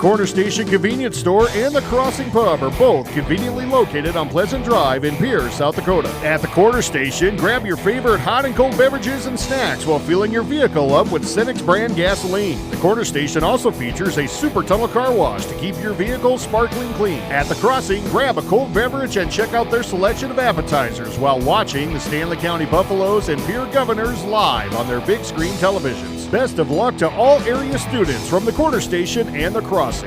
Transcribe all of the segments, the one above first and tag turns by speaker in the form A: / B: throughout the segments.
A: Corner Station Convenience Store and the Crossing Pub are both conveniently located on Pleasant Drive in Pierce, South Dakota. At the Corner Station, grab your favorite hot and cold beverages and snacks while filling your vehicle up with Cenex brand gasoline. The Corner Station also features a super tunnel car wash to keep your vehicle sparkling clean. At the Crossing, grab a cold beverage and check out their selection of appetizers while watching the Stanley County Buffaloes and Pierre Governors live on their big screen televisions. Best of luck to all area students from the Corner Station and the Crossing.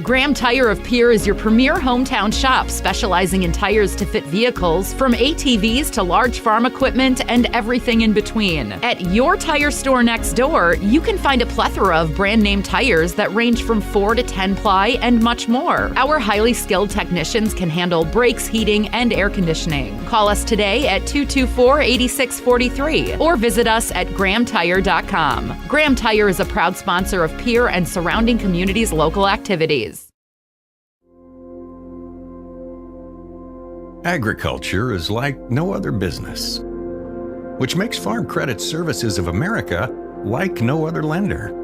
B: Graham Tire of Pierre is your premier hometown shop, specializing in tires to fit vehicles, from ATVs to large farm equipment and everything in between. At your tire store next door, you can find a plethora of brand name tires that range from 4 to 10 ply and much more. Our highly skilled technicians can handle brakes, heating, and air conditioning. Call us today at 224-8643 or visit us at grahamtire.com. Graham Tire is a proud sponsor of Pierre and surrounding communities' local activities.
C: Agriculture is like no other business, which makes Farm Credit Services of America like no other lender.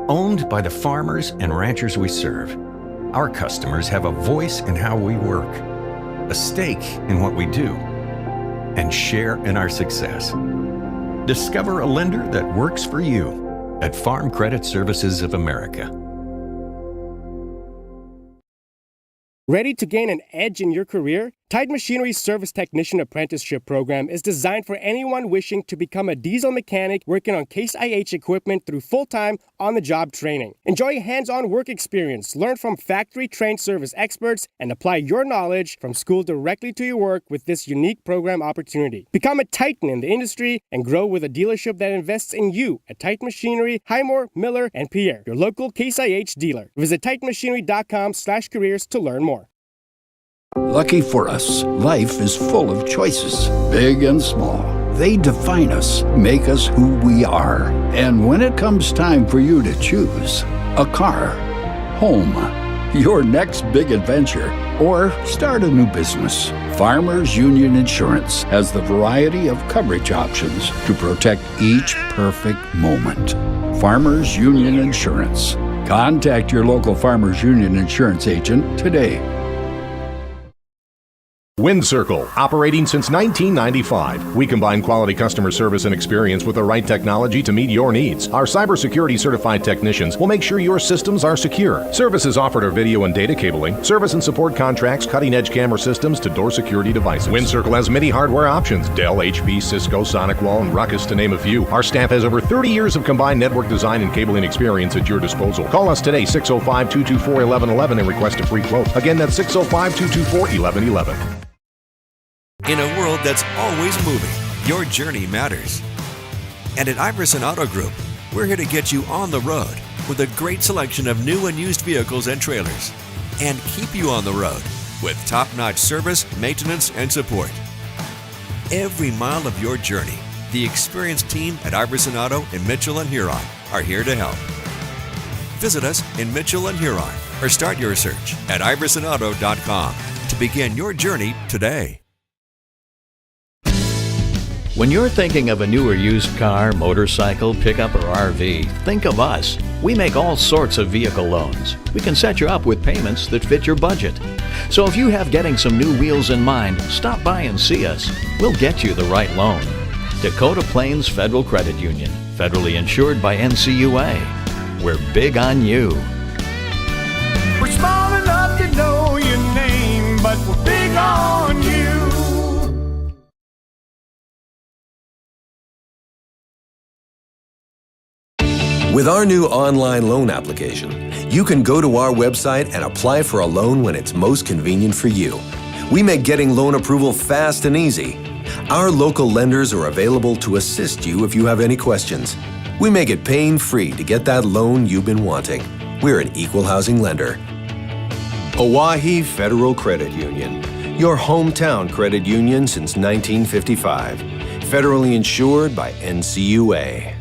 C: Owned by the farmers and ranchers we serve, our customers have a voice in how we work, a stake in what we do, and share in our success. Discover a lender that works for you at Farm Credit Services of America.
D: Ready to gain an edge in your career? Tide Machinery's Service Technician Apprenticeship Program is designed for anyone wishing to become a diesel mechanic working on Case IH equipment through full-time, on-the-job training. Enjoy hands-on work experience, learn from factory-trained service experts, and apply your knowledge from school directly to your work with this unique program opportunity. Become a titan in the industry and grow with a dealership that invests in you at Tide Machinery, Highmore, Miller, and Pierre, your local Case IH dealer. Visit TitanMachinery.com/careers to learn more.
E: Lucky for us, life is full of choices, big and small. They define us, make us who we are. And when it comes time for you to choose, a car, home, your next big adventure, or start a new business, Farmers Union Insurance has the variety of coverage options to protect each perfect moment. Farmers Union Insurance. Contact your local Farmers Union Insurance agent today.
F: WindCircle, operating since 1995. We combine quality customer service and experience with the right technology to meet your needs. Our cybersecurity certified technicians will make sure your systems are secure. Services offered are video and data cabling, service and support contracts, cutting-edge camera systems to door security devices. WindCircle has many hardware options: Dell, HP, Cisco, SonicWall, and Ruckus, to name a few. Our staff has over 30 years of combined network design and cabling experience at your disposal. Call us today, 605-224-1111, and request a free quote. Again, that's 605-224-1111.
G: In a world that's always moving, your journey matters. And at Iverson Auto Group, we're here to get you on the road with a great selection of new and used vehicles and trailers, and keep you on the road with top-notch service, maintenance, and support. Every mile of your journey, the experienced team at Iverson Auto in Mitchell and Huron are here to help. Visit us in Mitchell and Huron or start your search at iversonauto.com to begin your journey today.
H: When you're thinking of a new or used car, motorcycle, pickup, or RV, think of us. We make all sorts of vehicle loans. We can set you up with payments that fit your budget. So if you have getting some new wheels in mind, stop by and see us. We'll get you the right loan. Dakota Plains Federal Credit Union, federally insured by NCUA. We're big on you.
I: We're small enough to know your name, but we're big on you.
J: With our new online loan application, you can go to our website and apply for a loan when it's most convenient for you. We make getting loan approval fast and easy. Our local lenders are available to assist you if you have any questions. We make it pain-free to get that loan you've been wanting. We're an equal housing lender. Oahe Federal Credit Union, your hometown credit union since 1955. Federally insured by NCUA.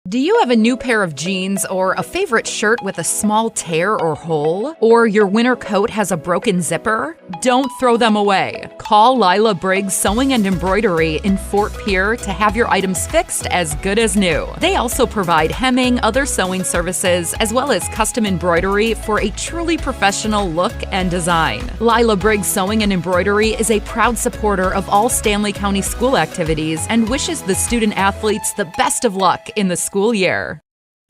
B: Do you have a new pair of jeans or a favorite shirt with a small tear or hole? Or your winter coat has a broken zipper? Don't throw them away. Call Lila Briggs Sewing and Embroidery in Fort Pierre to have your items fixed as good as new. They also provide hemming, other sewing services, as well as custom embroidery for a truly professional look and design. Lila Briggs Sewing and Embroidery is a proud supporter of all Stanley County school activities and wishes the student athletes the best of luck in the school year.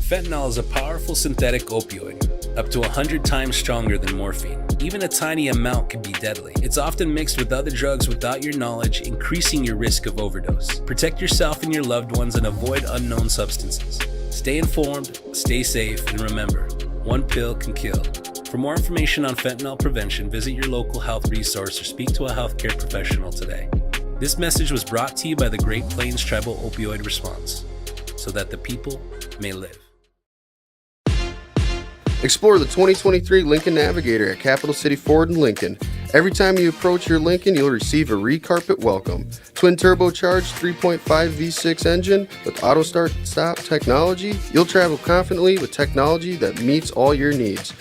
K: Fentanyl is a powerful synthetic opioid, up to 100 times stronger than morphine. Even a tiny amount can be deadly. It's often mixed with other drugs without your knowledge, increasing your risk of overdose. Protect yourself and your loved ones and avoid unknown substances. Stay informed, stay safe, and remember, one pill can kill. For more information on fentanyl prevention, visit your local health resource or speak to a healthcare professional today. This message was brought to you by the Great Plains Tribal Opioid Response, so that the people may live.
L: Explore the 2023 Lincoln Navigator at Capital City Ford in Lincoln. Every time you approach your Lincoln, you'll receive a re-carpet welcome. Twin turbocharged 3.5 V6 engine with auto start-stop technology, you'll travel confidently with technology that meets all your needs.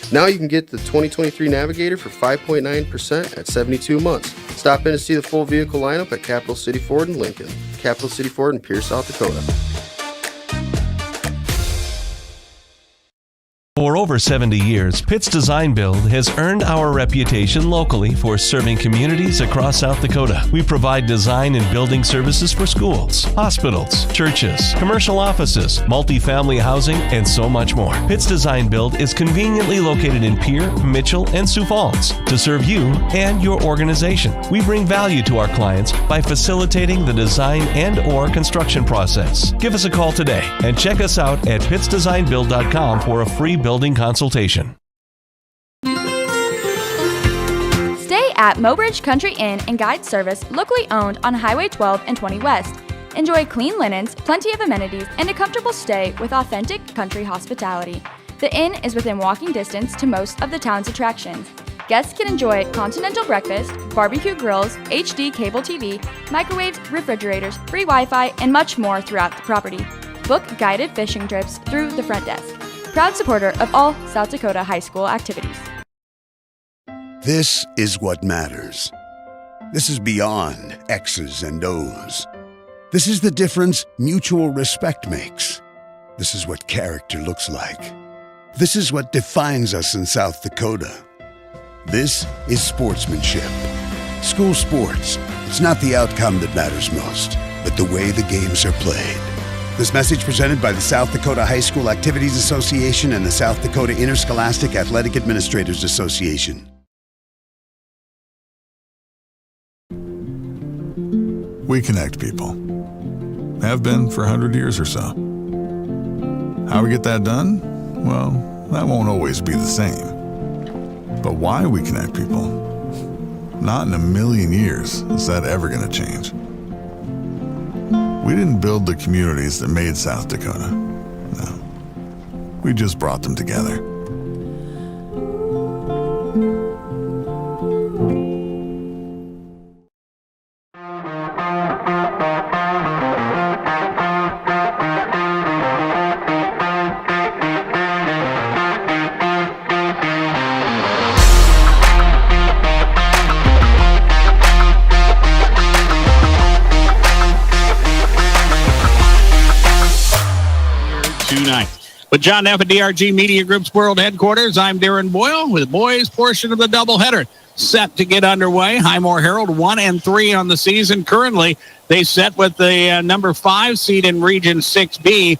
L: Now you can get the 2023 Navigator for 5.9% at 72 months. Stop in to see the full vehicle lineup at Capital City Ford in Lincoln. Capital City Ford in Pierce, South Dakota.
M: For over 70 years, Pitt's Design Build has earned our reputation locally for serving communities across South Dakota. We provide design and building services for schools, hospitals, churches, commercial offices, multifamily housing, and so much more. Pitt's Design Build is conveniently located in Pierre, Mitchell, and Sioux Falls to serve you and your organization. We bring value to our clients by facilitating the design and/or construction process. Give us a call today and check us out at pittsdesignbuild.com for a free building consultation.
N: Stay at Mobridge Country Inn and Guide Service, locally owned on Highway 12 and 20 West. Enjoy clean linens, plenty of amenities, and a comfortable stay with authentic country hospitality. The inn is within walking distance to most of the town's attractions. Guests can enjoy continental breakfast, barbecue grills, HD cable TV, microwaves, refrigerators, free Wi-Fi, and much more throughout the property. Book guided fishing trips through the front desk. Proud supporter of all South Dakota high school activities.
O: This is what matters. This is beyond X's and O's. This is the difference mutual respect makes. This is what character looks like. This is what defines us in South Dakota. This is sportsmanship. School sports, it's not the outcome that matters most, but the way the games are played. This message presented by the South Dakota High School Activities Association and the South Dakota Interscholastic Athletic Administrators Association.
P: We connect people. Have been for 100 years or so. How we get that done? Well, that won't always be the same. But why we connect people? Not in a million years is that ever going to change. We didn't build the communities that made South Dakota. No. We just brought them together.
Q: With John Neff at DRG Media Group's World Headquarters, I'm Darren Boyle with the boys' portion of the doubleheader set to get underway. Highmore-Harrold 1-3 on the season. Currently, they set with the number 5 seed in Region 6B.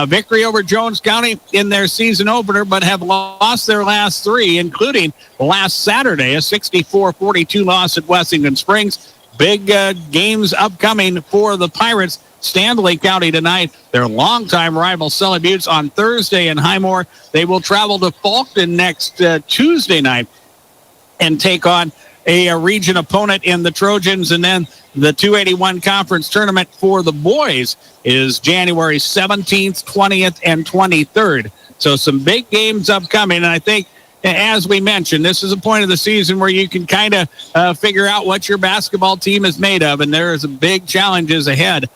Q: Victory over Jones County in their season opener, but have lost their last 3, including last Saturday, a 64-42 loss at Wessington Springs. Big games upcoming for the Pirates. Stanley County tonight, their longtime rival Sully Buttes on Thursday in Highmore. They will travel to Faulkton next Tuesday night and take on a region opponent in the Trojans. And then the 281 conference tournament for the boys is January 17th, 20th, and 23rd. So some big games upcoming. And I think, as we mentioned, this is a point of the season where you can kind of figure out what your basketball team is made of. And there is a big challenges ahead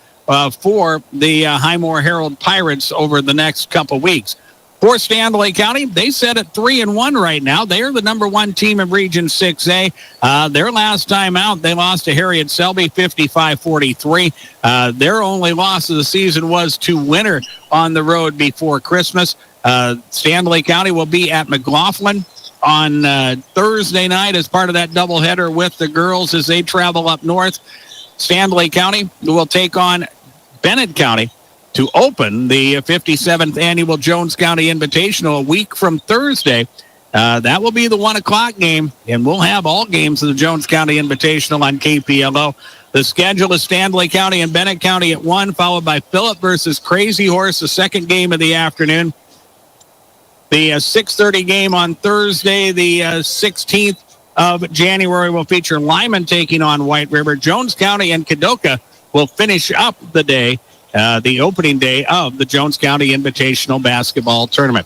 Q: for the Highmore-Harrold Pirates over the next couple weeks. For Stanley County, they sit at 3-1 right now. They are the number one team in Region 6A. Their last time out, they lost to Harriet Selby 55-43. Their only loss of the season was to Winter on the road before Christmas. Stanley County will be at McLaughlin on Thursday night as part of that doubleheader with the girls as they travel up north. Stanley County will take on Bennett County to open the 57th annual Jones County Invitational a week from Thursday. That will be the 1 o'clock game, and we'll have all games of the Jones County Invitational on KPLO. The schedule is Stanley County and Bennett County at 1, followed by Phillip versus Crazy Horse, the second game of the afternoon. The 6:30 game on Thursday, the 16th of January, will feature Lyman taking on White River. Jones County and Kadoka will finish up the day, the opening day of the Jones County Invitational Basketball Tournament.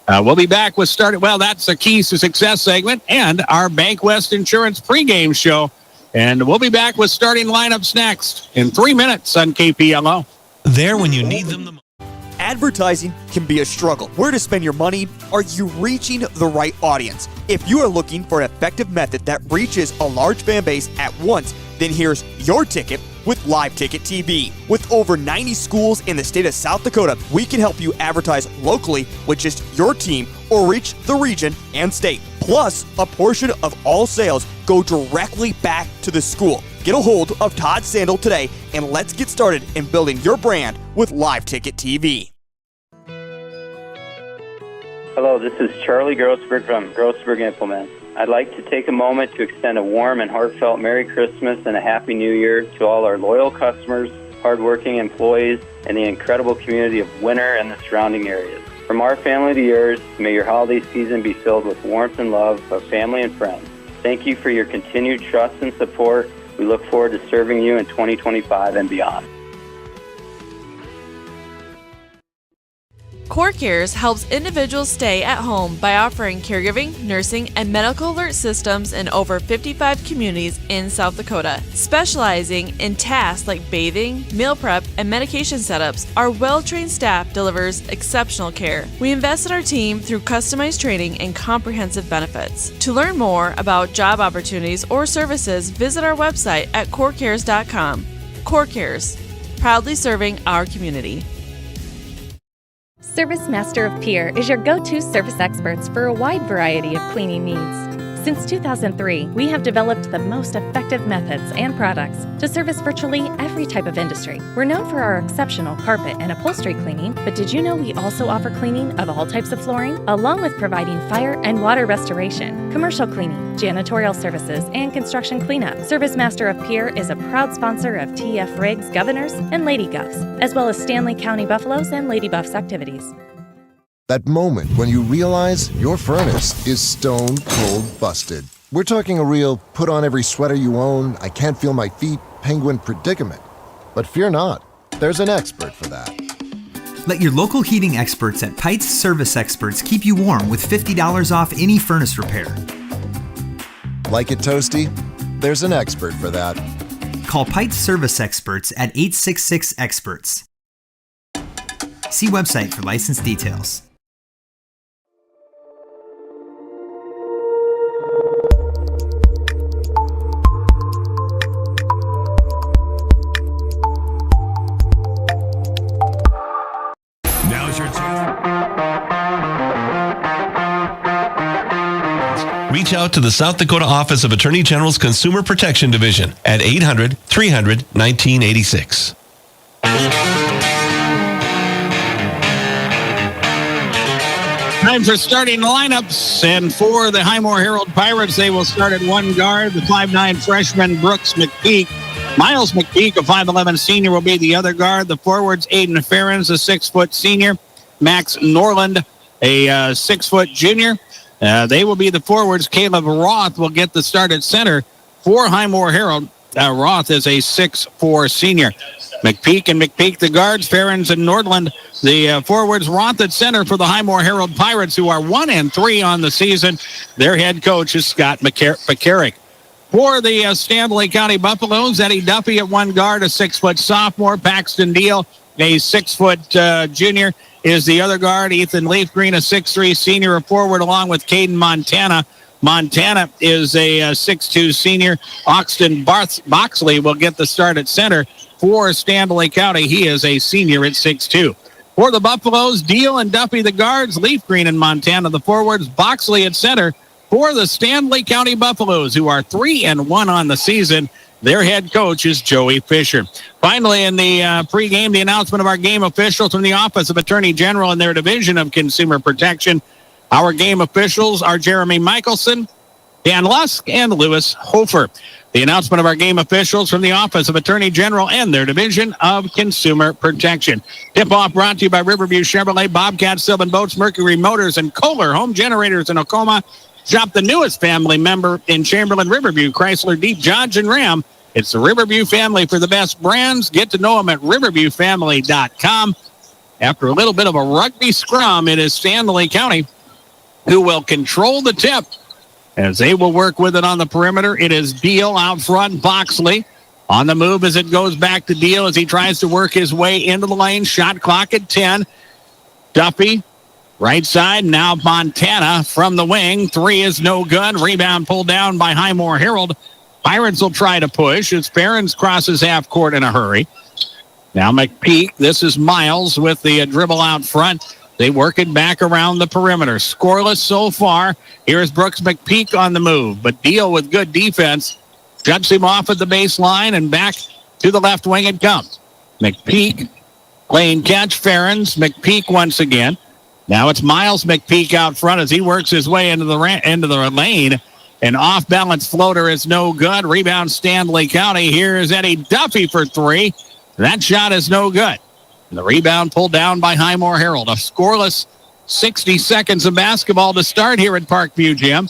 Q: We'll be back with that's the Keys to Success segment and our Bank West Insurance pregame show. And we'll be back with starting lineups next in 3 minutes on KPLO.
R: There when you need them the most.
S: Advertising can be a struggle. Where to spend your money? Are you reaching the right audience? If you are looking for an effective method that reaches a large fan base at once, then here's your ticket with Live Ticket TV. With over 90 schools in the state of South Dakota, we can help you advertise locally with just your team or reach the region and state. Plus, a portion of all sales go directly back to the school. Get a hold of Todd Sandel today and let's get started in building your brand with Live Ticket TV.
T: Hello, this is Charlie Grossberg from Grossberg Implements. I'd like to take a moment to extend a warm and heartfelt Merry Christmas and a Happy New Year to all our loyal customers, hardworking employees, and the incredible community of Winter and the surrounding areas. From our family to yours, may your holiday season be filled with warmth and love of family and friends. Thank you for your continued trust and support. We look forward to serving you in 2025 and beyond.
U: CoreCares helps individuals stay at home by offering caregiving, nursing, and medical alert systems in over 55 communities in South Dakota. Specializing in tasks like bathing, meal prep, and medication setups, our well-trained staff delivers exceptional care. We invest in our team through customized training and comprehensive benefits. To learn more about job opportunities or services, visit our website at corecares.com. CoreCares, proudly serving our community.
V: Service Master of Pier is your go-to service experts for a wide variety of cleaning needs. Since 2003, we have developed the most effective methods and products to service virtually every type of industry. We're known for our exceptional carpet and upholstery cleaning, but did you know we also offer cleaning of all types of flooring, along with providing fire and water restoration, commercial cleaning, janitorial services, and construction cleanup. Service Master of Pier is a proud sponsor of TF Riggs Governors and Lady Govs, as well as Stanley County Buffaloes and Lady Buffs activities.
W: That moment when you realize your furnace is stone cold busted. We're talking a real put on every sweater you own, I can't feel my feet, penguin predicament. But fear not, there's an expert for that.
X: Let your local heating experts at Pites Service Experts keep you warm with $50 off any furnace repair.
W: Like it toasty? There's an expert for that.
X: Call Pites Service Experts at 866-EXPERTS. See website for license details.
R: Now's your chance.
M: Reach out to the South Dakota Office of Attorney General's Consumer Protection Division at 800-300-1986.
Q: Time for starting lineups, and for the Highmore-Harrold Pirates, they will start at one guard, the 5'9" freshman Brooks McPeak. Miles McPeak, a 5'11" senior, will be the other guard. The forwards, Aiden Ferens, a 6-foot senior. Max Norland, a 6-foot junior. They will be the forwards. Caleb Roth will get the start at center for Highmore-Harrold. Roth is a 6'4" senior. McPeak and McPeak, the guards. Ferens and Nordland, the forwards. Roth at center for the Highmore-Harrold Pirates, who are 1-3 on the season. Their head coach is Scott McCarrick. For the Stanley County Buffaloes, Eddie Duffy at one guard, a 6-foot sophomore. Paxton Deal, a 6-foot junior. is the other guard. Ethan Leafgreen, a 6'3 senior, a forward, along with Caden Montana. Montana is a 6'2 senior. Oxton Boxley will get the start at center for Stanley County. He is a senior at 6'2. For the Buffaloes, Deal and Duffy the guards, Leafgreen and Montana the forwards, Boxley at center for the Stanley County Buffaloes, who are 3-1 on the season. Their head coach is Joey Fisher. Finally, in the pregame, the announcement of our game officials from the Office of Attorney General and their Division of Consumer Protection. Our game officials are Jeremy Michelson, Dan Lusk, and Lewis Hofer. The announcement of our game officials from the Office of Attorney General and their Division of Consumer Protection. Tip-off brought to you by Riverview Chevrolet, Bobcat, Sylvan Boats, Mercury Motors, and Kohler Home Generators in Oklahoma. Shop the newest family member in Chamberlain, Riverview, Chrysler, Jeep, Dodge, and Ram. It's the Riverview family for the best brands. Get to know them at riverviewfamily.com. After a little bit of a rugby scrum, it is Stanley County who will control the tip as they will work with it on the perimeter. It is Deal out front, Boxley on the move as it goes back to Deal as he tries to work his way into the lane. Shot clock at 10. Duffy, right side, now Montana from the wing. 3 is no good. Rebound pulled down by Highmore-Harrold. Pirates will try to push as Ferens crosses half court in a hurry. Now McPeak, this is Miles with the dribble out front. They work it back around the perimeter. Scoreless so far. Here's Brooks McPeak on the move, but Deal with good defense. Shuts him off at the baseline and back to the left wing it comes. McPeak playing catch. Ferens. McPeak once again. Now it's Miles McPeak out front as he works his way into the lane. An off-balance floater is no good. Rebound Stanley County. Here's Eddie Duffy for 3. That shot is no good. And the rebound pulled down by Highmore-Harrold. A scoreless 60 seconds of basketball to start here at Parkview Gym.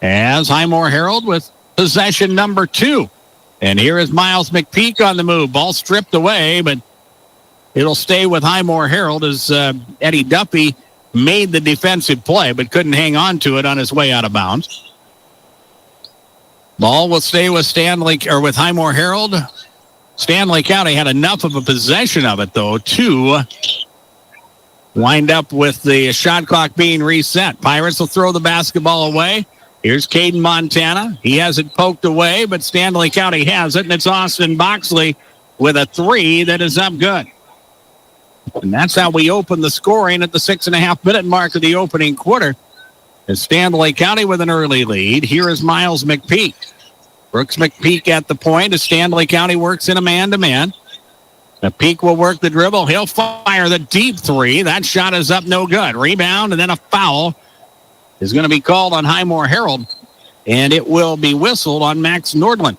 Q: As Highmore-Harrold with possession number 2. And here is Miles McPeak on the move. Ball stripped away, but it'll stay with Highmore-Harrold as Eddie Duffy made the defensive play, but couldn't hang on to it on his way out of bounds. Ball will stay with with Highmore-Harrold. Stanley County had enough of a possession of it, though, to wind up with the shot clock being reset. Pirates will throw the basketball away. Here's Caden Montana. He has it poked away, but Stanley County has it, and it's Austin Boxley with a 3 that is up good. And that's how we open the scoring at the 6.5-minute mark of the opening quarter. As Stanley County with an early lead. Here is Miles McPeak. Brooks McPeak at the point as Stanley County works in a man-to-man. McPeak will work the dribble. He'll fire the deep 3. That shot is up no good. Rebound and then a foul is going to be called on Highmore-Harrold. And it will be whistled on Max Nordland.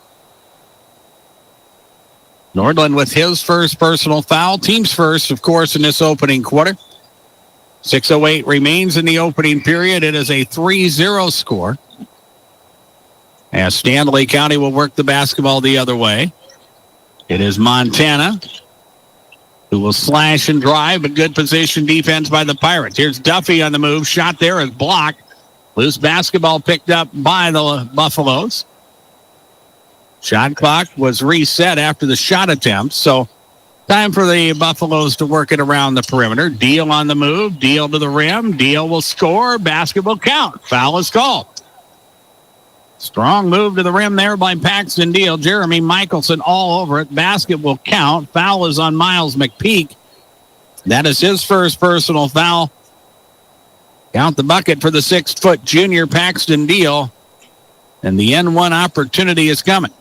Q: Nordland with his first personal foul. Team's first, of course, in this opening quarter. 6:08 remains in the opening period. It is a 3-0 score. As Stanley County will work the basketball the other way. It is Montana who will slash and drive, but good position defense by the Pirates. Here's Duffy on the move. Shot there is blocked. Loose basketball picked up by the Buffaloes. Shot clock was reset after the shot attempt, so time for the Buffaloes to work it around the perimeter. Deal on the move. Deal to the rim. Deal will score. Basketball count. Foul is called. Strong move to the rim there by Paxton Deal. Jeremy Michelson all over it. Basket will count. Foul is on Miles McPeak. That is his first personal foul. Count the bucket for the 6-foot junior Paxton Deal. And the N1 opportunity is coming.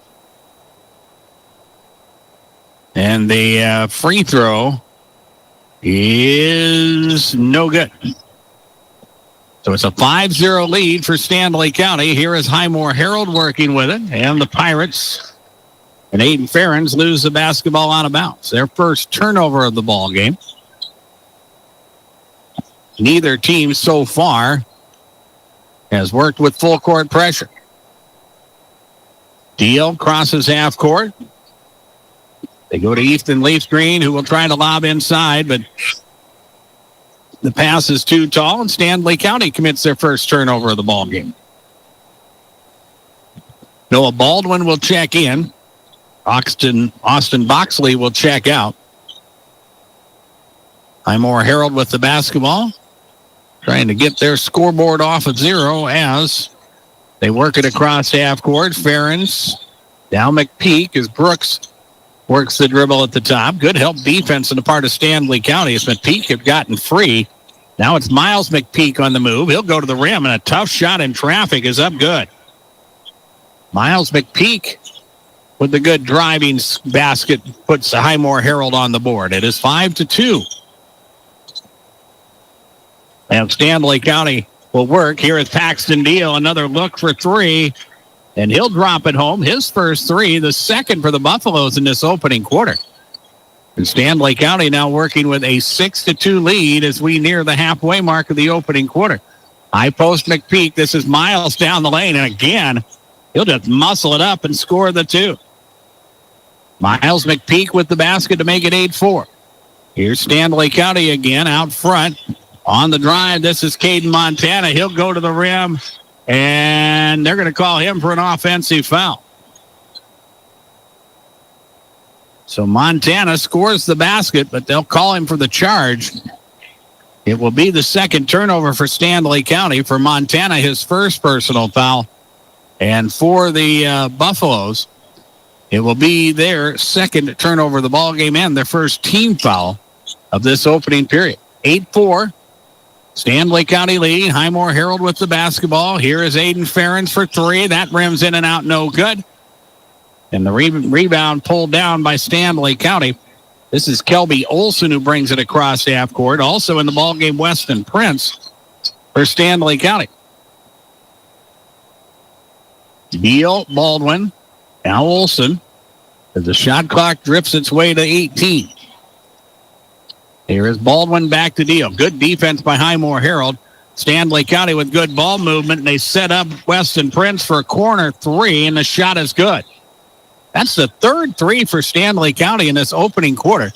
Q: And the free throw is no good. So it's a 5-0 lead for Stanley County. Here is Highmore-Harrold working with it. And the Pirates and Aiden Ferens lose the basketball out of bounds. Their first turnover of the ball game. Neither team so far has worked with full court pressure. Deal crosses half court. They go to Ethan Leafgreen, who will try to lob inside, but the pass is too tall, and Stanley County commits their first turnover of the ball game. Noah Baldwin will check in. Austin Boxley will check out. Highmore-Harrold with the basketball, trying to get their scoreboard off of 0 as they work it across half court. Ferens down McPeak as Brooks works the dribble at the top. Good help defense on the part of Stanley County as McPeak had gotten free. Now it's Miles McPeak on the move. He'll go to the rim, and a tough shot in traffic is up good. Miles McPeak with the good driving basket puts Highmore-Harrold on the board. It is 5-2. And Stanley County will work. Here is Paxton Deal. Another look for three. And he'll drop it home. His first three, the second for the Buffaloes in this opening quarter. And Stanley County now working with a 6-2 lead as we near the halfway mark of the opening quarter. High post McPeak. This is Miles down the lane. And again, he'll just muscle it up and score the two. Miles McPeak with the basket to make it 8-4. Here's Stanley County again out front. On the drive, this is Caden Montana. He'll go to the rim, and they're going to call him for an offensive foul. So Montana scores the basket, but they'll call him for the charge. It will be the second turnover for Stanley County. For Montana, his first personal foul. And for the Buffaloes, it will be their second turnover of the ball game and their first team foul of this opening period. 8-4. Stanley County leading. Highmore-Harrold with the basketball. Here is Aiden Ferens for three. That rims in and out, no good. And the rebound pulled down by Stanley County. This is Kelby Olson who brings it across half court. Also in the ballgame, Weston Prince for Stanley County. Deal, Baldwin. Now Olson as the shot clock drifts its way to 18. Here is Baldwin back to Deal. Good defense by Highmore-Harrold. Stanley County with good ball movement, and they set up Weston Prince for a corner three, and the shot is good. That's the third three for Stanley County in this opening quarter.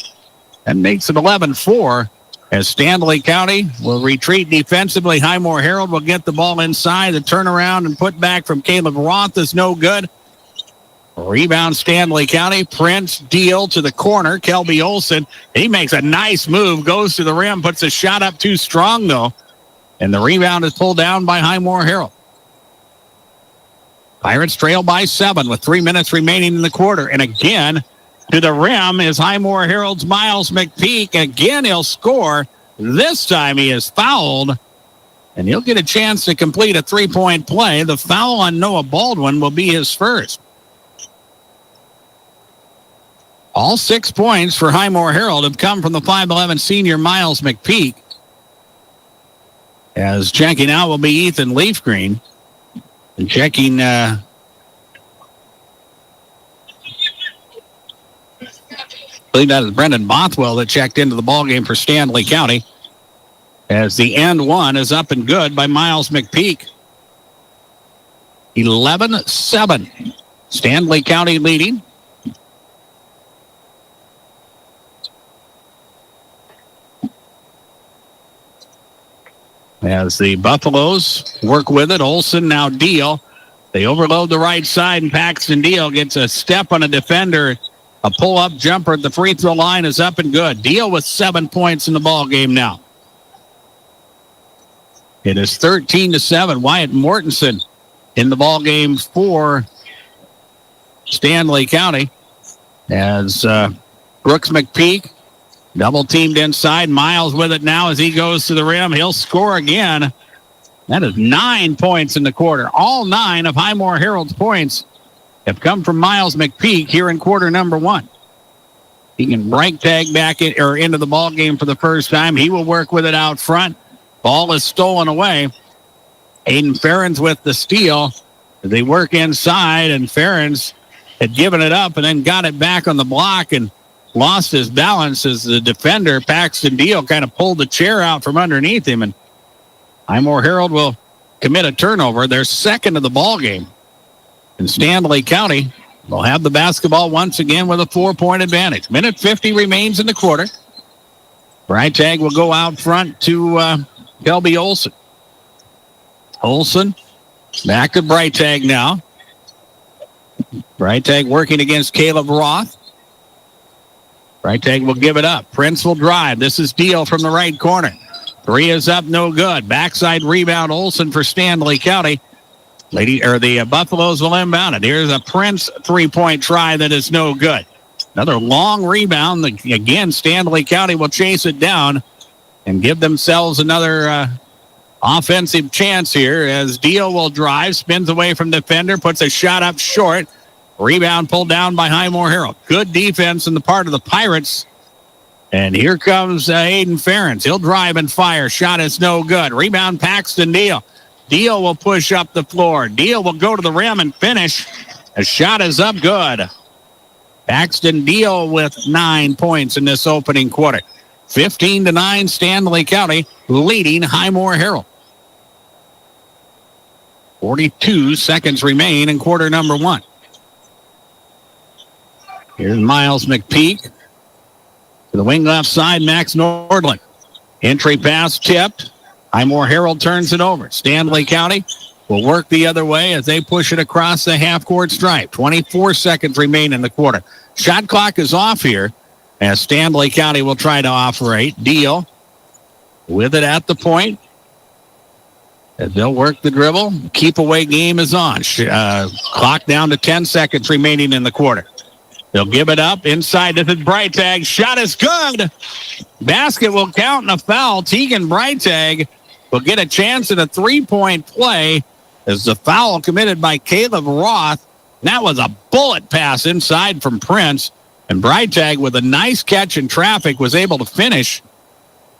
Q: That makes it 11-4 as Stanley County will retreat defensively. Highmore-Harrold will get the ball inside. The turnaround and put back from Caleb Roth is no good. Rebound Stanley County. Prince Deal to the corner. Kelby Olson. He makes a nice move. Goes to the rim. Puts a shot up too strong, though. And the rebound is pulled down by Highmore-Harrold. Pirates trail by 7 with 3 minutes remaining in the quarter. And again, to the rim is Highmore-Harrold's Miles McPeak. Again, he'll score. This time he is fouled. And he'll get a chance to complete a three-point play. The foul on Noah Baldwin will be his first. All 6 points for Highmore-Harrold have come from the 5'11 senior Miles McPeak. As checking out will be Ethan Leafgreen. And checking I believe that is Brendan Bothwell that checked into the ballgame for Stanley County. As the end one is up and good by Miles McPeak. 11-7. Stanley County leading. As the Buffaloes work with it, Olson now Deal. They overload the right side, and Paxton Deal gets a step on a defender. A pull-up jumper at the free throw line is up and good. Deal with 7 points in the ball game now. It is 13-7. Wyatt Mortensen in the ball game for Stanley County. As Brooks McPeak double teamed inside. Miles with it now as he goes to the rim. He'll score again. That is 9 points in the quarter. All 9 of Highmore-Harrold's points have come from Miles McPeak here in quarter number 1. He can break tag back into the ball game for the first time. He will work with it out front. Ball is stolen away. Aiden Ferens with the steal. They work inside, and Ferens had given it up and then got it back on the block and lost his balance as the defender, Paxton Deal, kind of pulled the chair out from underneath him. And Highmore-Harrold will commit a turnover. They're second of the ball game. And Stanley County will have the basketball once again with a 4-point advantage. Minute 50 remains in the quarter. Freitag will go out front to Kelby Olson. Olson back to Freitag now. Freitag working against Caleb Roth. Brightag will give it up. Prince will drive. This is Deal from the right corner. 3 is up, no good. Backside rebound, Olsen for Stanley County. The Buffaloes will inbound it. Here's a Prince three-point try that is no good. Another long rebound. Again, Stanley County will chase it down and give themselves another offensive chance here as Deal will drive, spins away from defender, puts a shot up short. Rebound pulled down by Highmore-Harrold. Good defense on the part of the Pirates. And here comes Aiden Ferentz. He'll drive and fire. Shot is no good. Rebound Paxton Deal. Deal will push up the floor. Deal will go to the rim and finish. A shot is up good. Paxton Deal with 9 points in this opening quarter. 15-9, Stanley County leading Highmore-Harrold. 42 seconds remain in quarter number 1. Here's Miles McPeak. To the wing left side, Max Nordland. Entry pass tipped. Highmore-Harrold turns it over. Stanley County will work the other way as they push it across the half-court stripe. 24 seconds remain in the quarter. Shot clock is off here as Stanley County will try to operate. Deal with it at the point. As they'll work the dribble. Keep away game is on. Clock down to 10 seconds remaining in the quarter. They'll give it up inside. This is Brightag. Shot is good. Basket will count and a foul. Tegan Brightag will get a chance at a three-point play as the foul committed by Caleb Roth. That was a bullet pass inside from Prince. And Brightag, with a nice catch in traffic, was able to finish.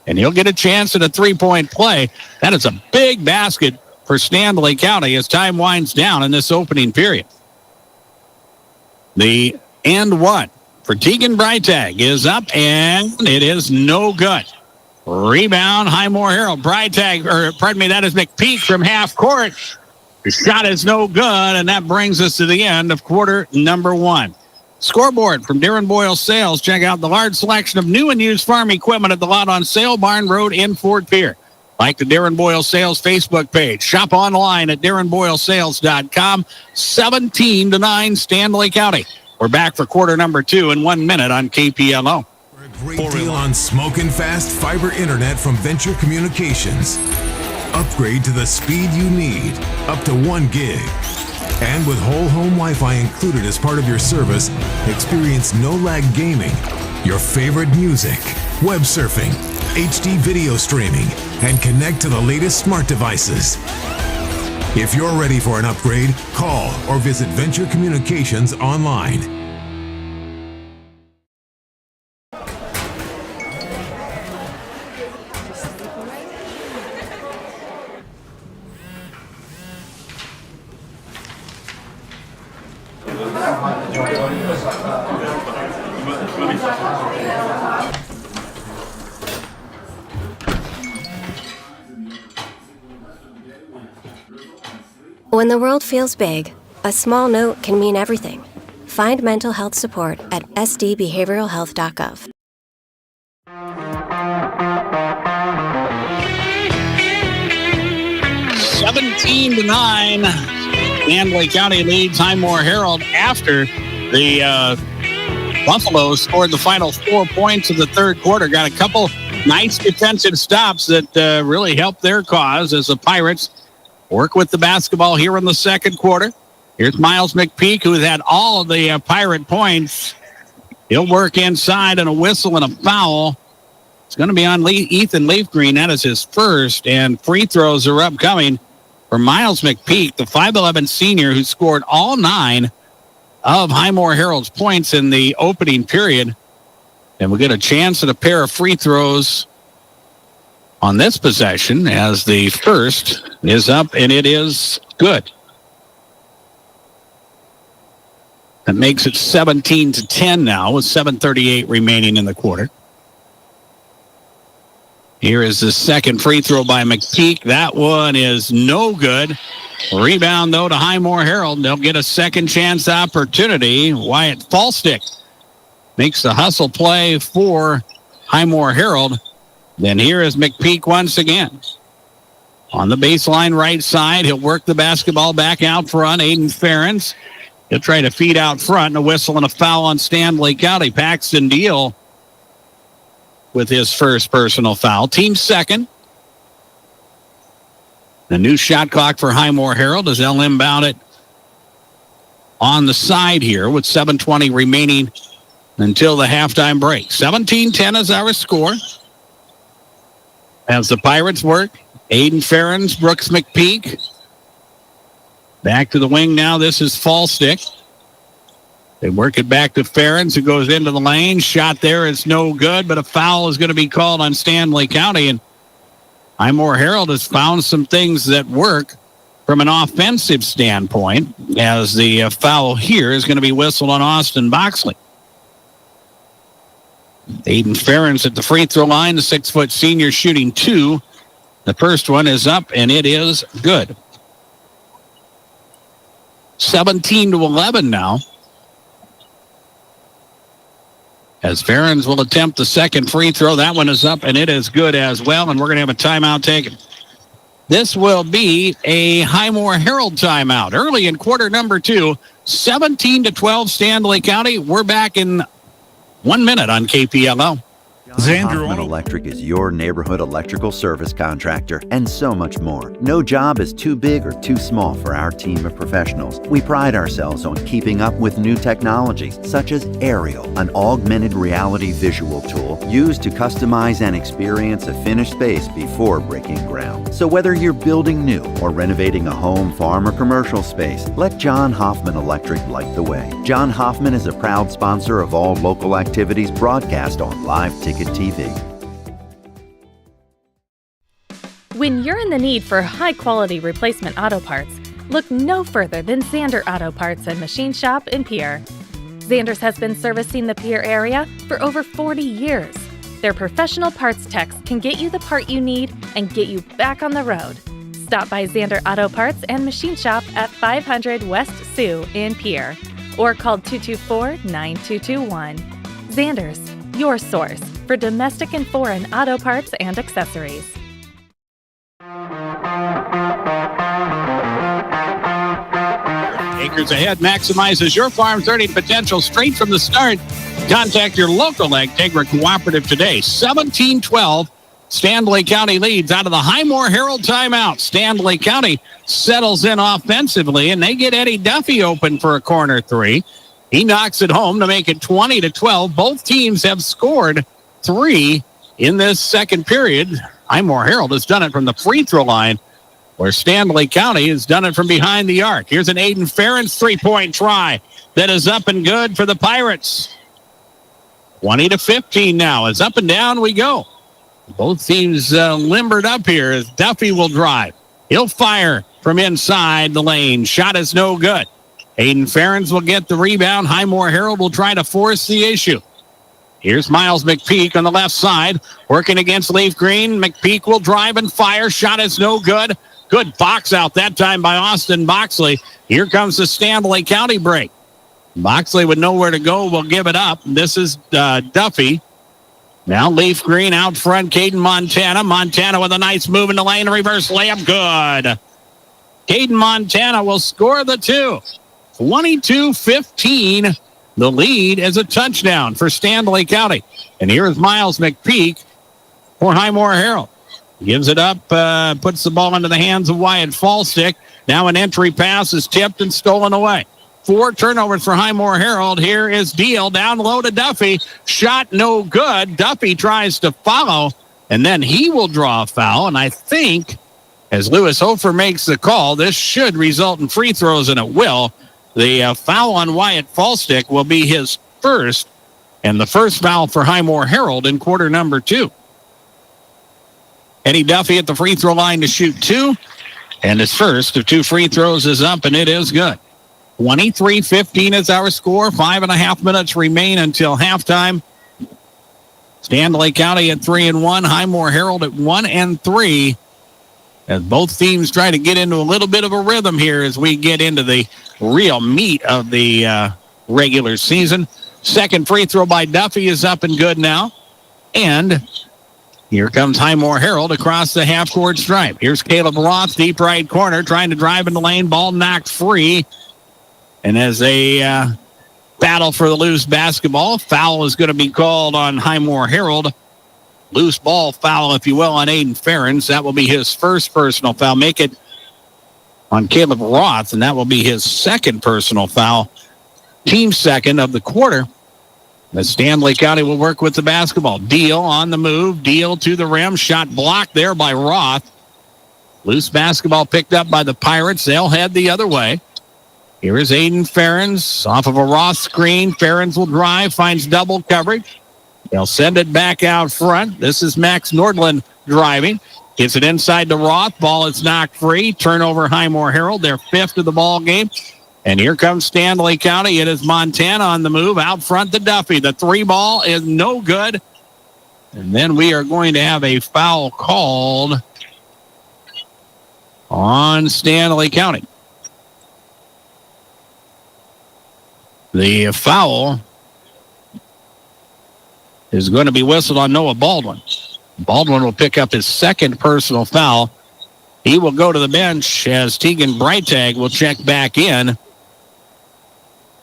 Q: And he'll get a chance at a three-point play. That is a big basket for Stanley County as time winds down in this opening period. The and one for Tegan Brightag is up, and it is no good. Rebound, Highmore-Harrold. That is McPeak from half court. The shot is no good, and that brings us to the end of quarter number 1. Scoreboard from Darren Boyle Sales. Check out the large selection of new and used farm equipment at the lot on Sale Barn Road in Fort Pierre. Like the Darren Boyle Sales Facebook page. Shop online at darrenboylesales.com. 17-9 Stanley County. We're back for quarter number 2 in 1 minute on KPLO.
R: Great deal on smoking fast fiber internet from Venture Communications. Upgrade to the speed you need, up to 1 gig. And with whole home Wi-Fi included as part of your service, experience no-lag gaming, your favorite music, web surfing, HD video streaming, and connect to the latest smart devices. If you're ready for an upgrade, call or visit Venture Communications online.
A: When the world feels big, a small note can mean everything. Find mental health support at sdbehavioralhealth.gov.
Q: To 9, Stanley County leads Highmore-Harrold after the Buffaloes scored the final 4 points of the third quarter. Got a couple nice defensive stops that really helped their cause as the Pirates work with the basketball here in the second quarter. Here's Miles McPeak, who has had all of the Pirate points. He'll work inside and a whistle and a foul. It's going to be on Ethan Leafgreen. That is his first, and free throws are upcoming for Miles McPeak, the 5'11 senior who scored all 9 of Highmore-Harrold's points in the opening period. And we'll get a chance at a pair of free throws on this possession as the first is up, and it is good. That makes it 17-10 now with 7:38 remaining in the quarter. Here is the second free throw by McPeak. That one is no good. Rebound, though, to Highmore-Harrold. They'll get a second chance opportunity. Wyatt Falstick makes the hustle play for Highmore-Harrold. Then here is McPeak once again. On the baseline right side, he'll work the basketball back out front. Aiden Ferentz. He'll try to feed out front, and a whistle and a foul on Stanley County. Paxton Deal with his first personal foul. Team second. The new shot clock for Highmore-Harrold as they'll inbound it on the side here with 7:20 remaining until the halftime break. 17-10 is our score. As the Pirates work, Aiden Ferens, Brooks McPeak. Back to the wing now. This is Fallstick. They work it back to Ferens, who goes into the lane. Shot there is no good, but a foul is going to be called on Stanley County. And Highmore-Harrold has found some things that work from an offensive standpoint, as the foul here is going to be whistled on Austin Boxley. Aiden Ferens at the free throw line, the 6-foot senior shooting 2. The first one is up, and it is good. 17-11 now. As Ferens will attempt the second free throw. That one is up, and it is good as well, and we're going to have a timeout taken. This will be a Highmore-Harrold timeout. Early in quarter number 2, 17-12 Stanley County. We're back in 1 minute on KPLO.
C: Hoffman Electric is your neighborhood electrical service contractor, and so much more. No job is too big or too small for our team of professionals. We pride ourselves on keeping up with new technologies, such as Aerial, an augmented reality visual tool used to customize and experience a finished space before breaking ground. So whether you're building new or renovating a home, farm, or commercial space, let John Hoffman Electric light the way. John Hoffman is a proud sponsor of all local activities broadcast on Live Ticket TV.
V: When you're in the need for high-quality replacement auto parts, look no further than Zander Auto Parts and Machine Shop in Pierre. Zander's has been servicing the Pierre area for over 40 years. Their professional parts techs can get you the part you need and get you back on the road. Stop by Zander Auto Parts and Machine Shop at 500 West Sioux in Pierre or call 224-9221. Zander's, your source for domestic and foreign auto parts and accessories.
Q: Acres Ahead maximizes your farm's earning potential straight from the start. Contact your local Agtegra cooperative today. 17-12, Stanley County leads out of the Highmore-Harrold timeout. Stanley County settles in offensively, and they get Eddie Duffy open for a corner 3. He knocks it home to make it 20-12. Both teams have scored 3 in this second period. Highmore-Harrold has done it from the free throw line, where Stanley County has done it from behind the arc. Here's an Aiden Ferens three-point try that is up and good for the Pirates. 20-15 now. As up and down we go. Both teams limbered up here as Duffy will drive. He'll fire from inside the lane. Shot is no good. Aiden Ferens will get the rebound. Highmore-Harrold will try to force the issue. Here's Miles McPeak on the left side, working against Leaf Green. McPeak will drive and fire. Shot is no good. Good box out that time by Austin Boxley. Here comes the Stanley County break. Boxley with nowhere to go will give it up. This is Duffy. Now Leaf Green out front. Caden Montana. Montana with a nice move in the lane. Reverse layup. Good. Caden Montana will score the 2. 22-15. The lead is a touchdown for Stanley County. And here is Miles McPeak for Highmore-Harrold. Gives it up, puts the ball into the hands of Wyatt Fallstick. Now an entry pass is tipped and stolen away. 4 turnovers for Highmore-Harrold. Here is Deal down low to Duffy. Shot no good. Duffy tries to follow, and then he will draw a foul. And I think as Lewis Hofer makes the call, this should result in free throws, and it will. The foul on Wyatt Fallstick will be his first, and the first foul for Highmore-Harrold in quarter number 2. Eddie Duffy at the free throw line to shoot 2, and his first of 2 free throws is up, and it is good. 23-15 is our score. 5.5 minutes remain until halftime. Stanley County at 3-1, Highmore-Harrold at 1-3. As both teams try to get into a little bit of a rhythm here as we get into the real meat of the regular season. Second free throw by Duffy is up and good now. And here comes Highmore-Harrold across the half-court stripe. Here's Caleb Roth, deep right corner, trying to drive in the lane. Ball knocked free. And as they battle for the loose basketball, foul is going to be called on Highmore-Harrold. loose ball foul, if you will, on Aiden Ferens. That will be his first personal foul. Make it on Caleb Roth, and that will be his second personal foul. Team second of the quarter. The Stanley County will work with the basketball. Deal on the move. Deal to the rim. Shot blocked there by Roth. Loose basketball picked up by the Pirates. They'll head the other way. Here is Aiden Ferens off of a Roth screen. Ferens will drive, finds double coverage. They'll send it back out front. This is Max Nordland driving. Gets it inside to Roth. Ball is knocked free. Turnover Highmore-Harrold, their fifth of the ball game. And here comes Stanley County. It is Montana on the move. Out front to Duffy. The three ball is no good. And then we are going to have a foul called on Stanley County. The foul is going to be whistled on Noah Baldwin. Baldwin will pick up his second personal foul. He will go to the bench as Tegan Breitag will check back in.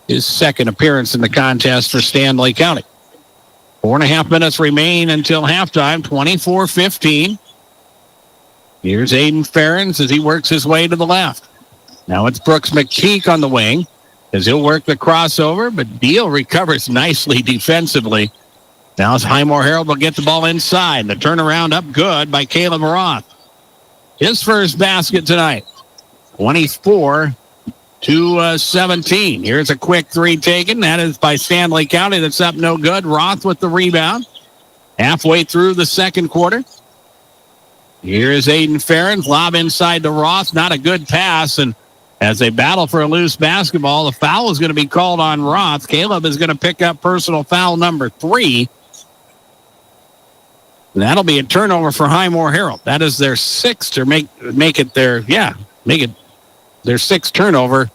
Q: His second appearance in the contest for Stanley County. 4.5 minutes remain until halftime, 24-15. Here's Aiden Ferens as he works his way to the left. Now it's Brooks McPeak on the wing as he'll work the crossover, but Deal recovers nicely defensively. Now as Highmore-Harrold will get the ball inside. The turnaround up good by Caleb Roth. His first basket tonight, 24-17. Here's a quick three taken. That is by Stanley County. That's up no good. Roth with the rebound. Halfway through the second quarter. Here is Aiden Ferens. Lob inside to Roth. Not a good pass. And as they battle for a loose basketball, the foul is going to be called on Roth. Caleb is going to pick up personal foul number 3. And that'll be a turnover for Highmore-Harrold. That is their sixth, or make it their sixth turnover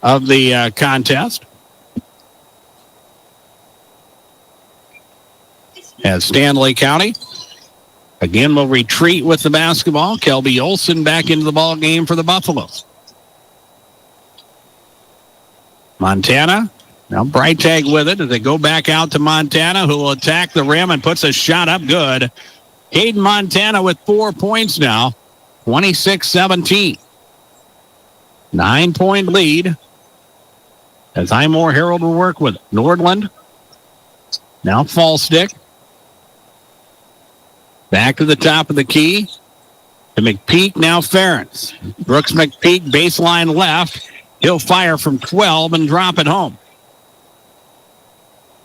Q: of the contest. As Stanley County again will retreat with the basketball. Kelby Olson back into the ball game for the Buffaloes. Montana. Now Breitag with it as they go back out to Montana, who will attack the rim and puts a shot up good. Caden Montana with 4 points now, 26-17. 9-point lead as Highmore-Harrold will work with it. Nordland. Now Fallstick. Back to the top of the key to McPeak, now Ferens. Brooks McPeak, baseline left. He'll fire from 12 and drop it home.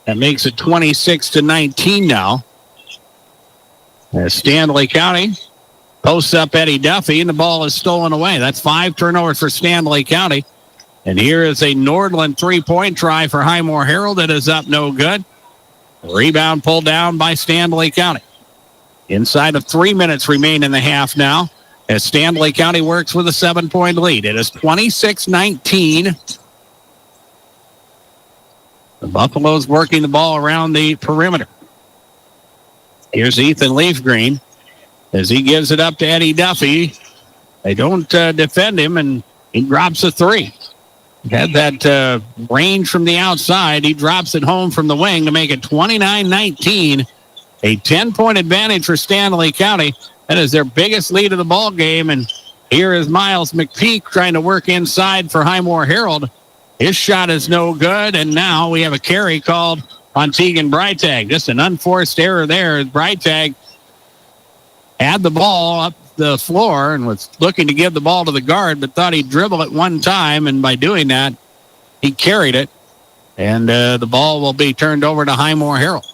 Q: That makes it 26-19 now. As Stanley County posts up Eddie Duffy, and the ball is stolen away. That's 5 turnovers for Stanley County. And here is a Nordland three-point try for Highmore-Harrold. It is up no good. Rebound pulled down by Stanley County. Inside of 3 minutes remain in the half now as Stanley County works with a 7-point lead. It is 26-19. The Buffaloes working the ball around the perimeter. Here's Ethan Leafgreen as he gives it up to Eddie Duffy. They don't defend him, and he drops a three. He had that range from the outside. He drops it home from the wing to make it 29-19. A 10-point advantage for Stanley County. That is their biggest lead of the ball game. And here is Miles McPeak trying to work inside for Highmore-Harrold. His shot is no good, and now we have a carry called on Tegan Breitag. Just an unforced error there. Breitag had the ball up the floor and was looking to give the ball to the guard, but thought he'd dribble it one time, and by doing that, he carried it, and the ball will be turned over to Highmore-Harrold.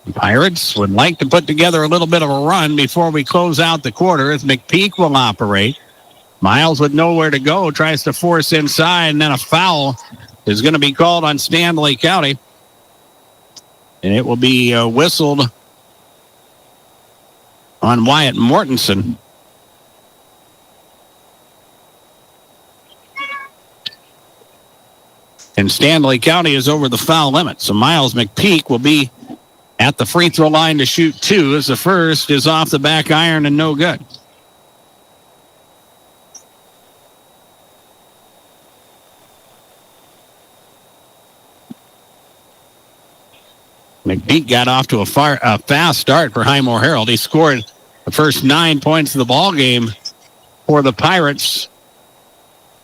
Q: The Pirates would like to put together a little bit of a run before we close out the quarter as McPeak will operate. Miles with nowhere to go, tries to force inside, and then a foul is going to be called on Stanley County. And it will be whistled on Wyatt Mortensen. And Stanley County is over the foul limit. So Miles McPeak will be at the free throw line to shoot 2 as the first is off the back iron and no good. McPeak got off to a fast start for Highmore-Harrold. He scored the first 9 points of the ball game for the Pirates,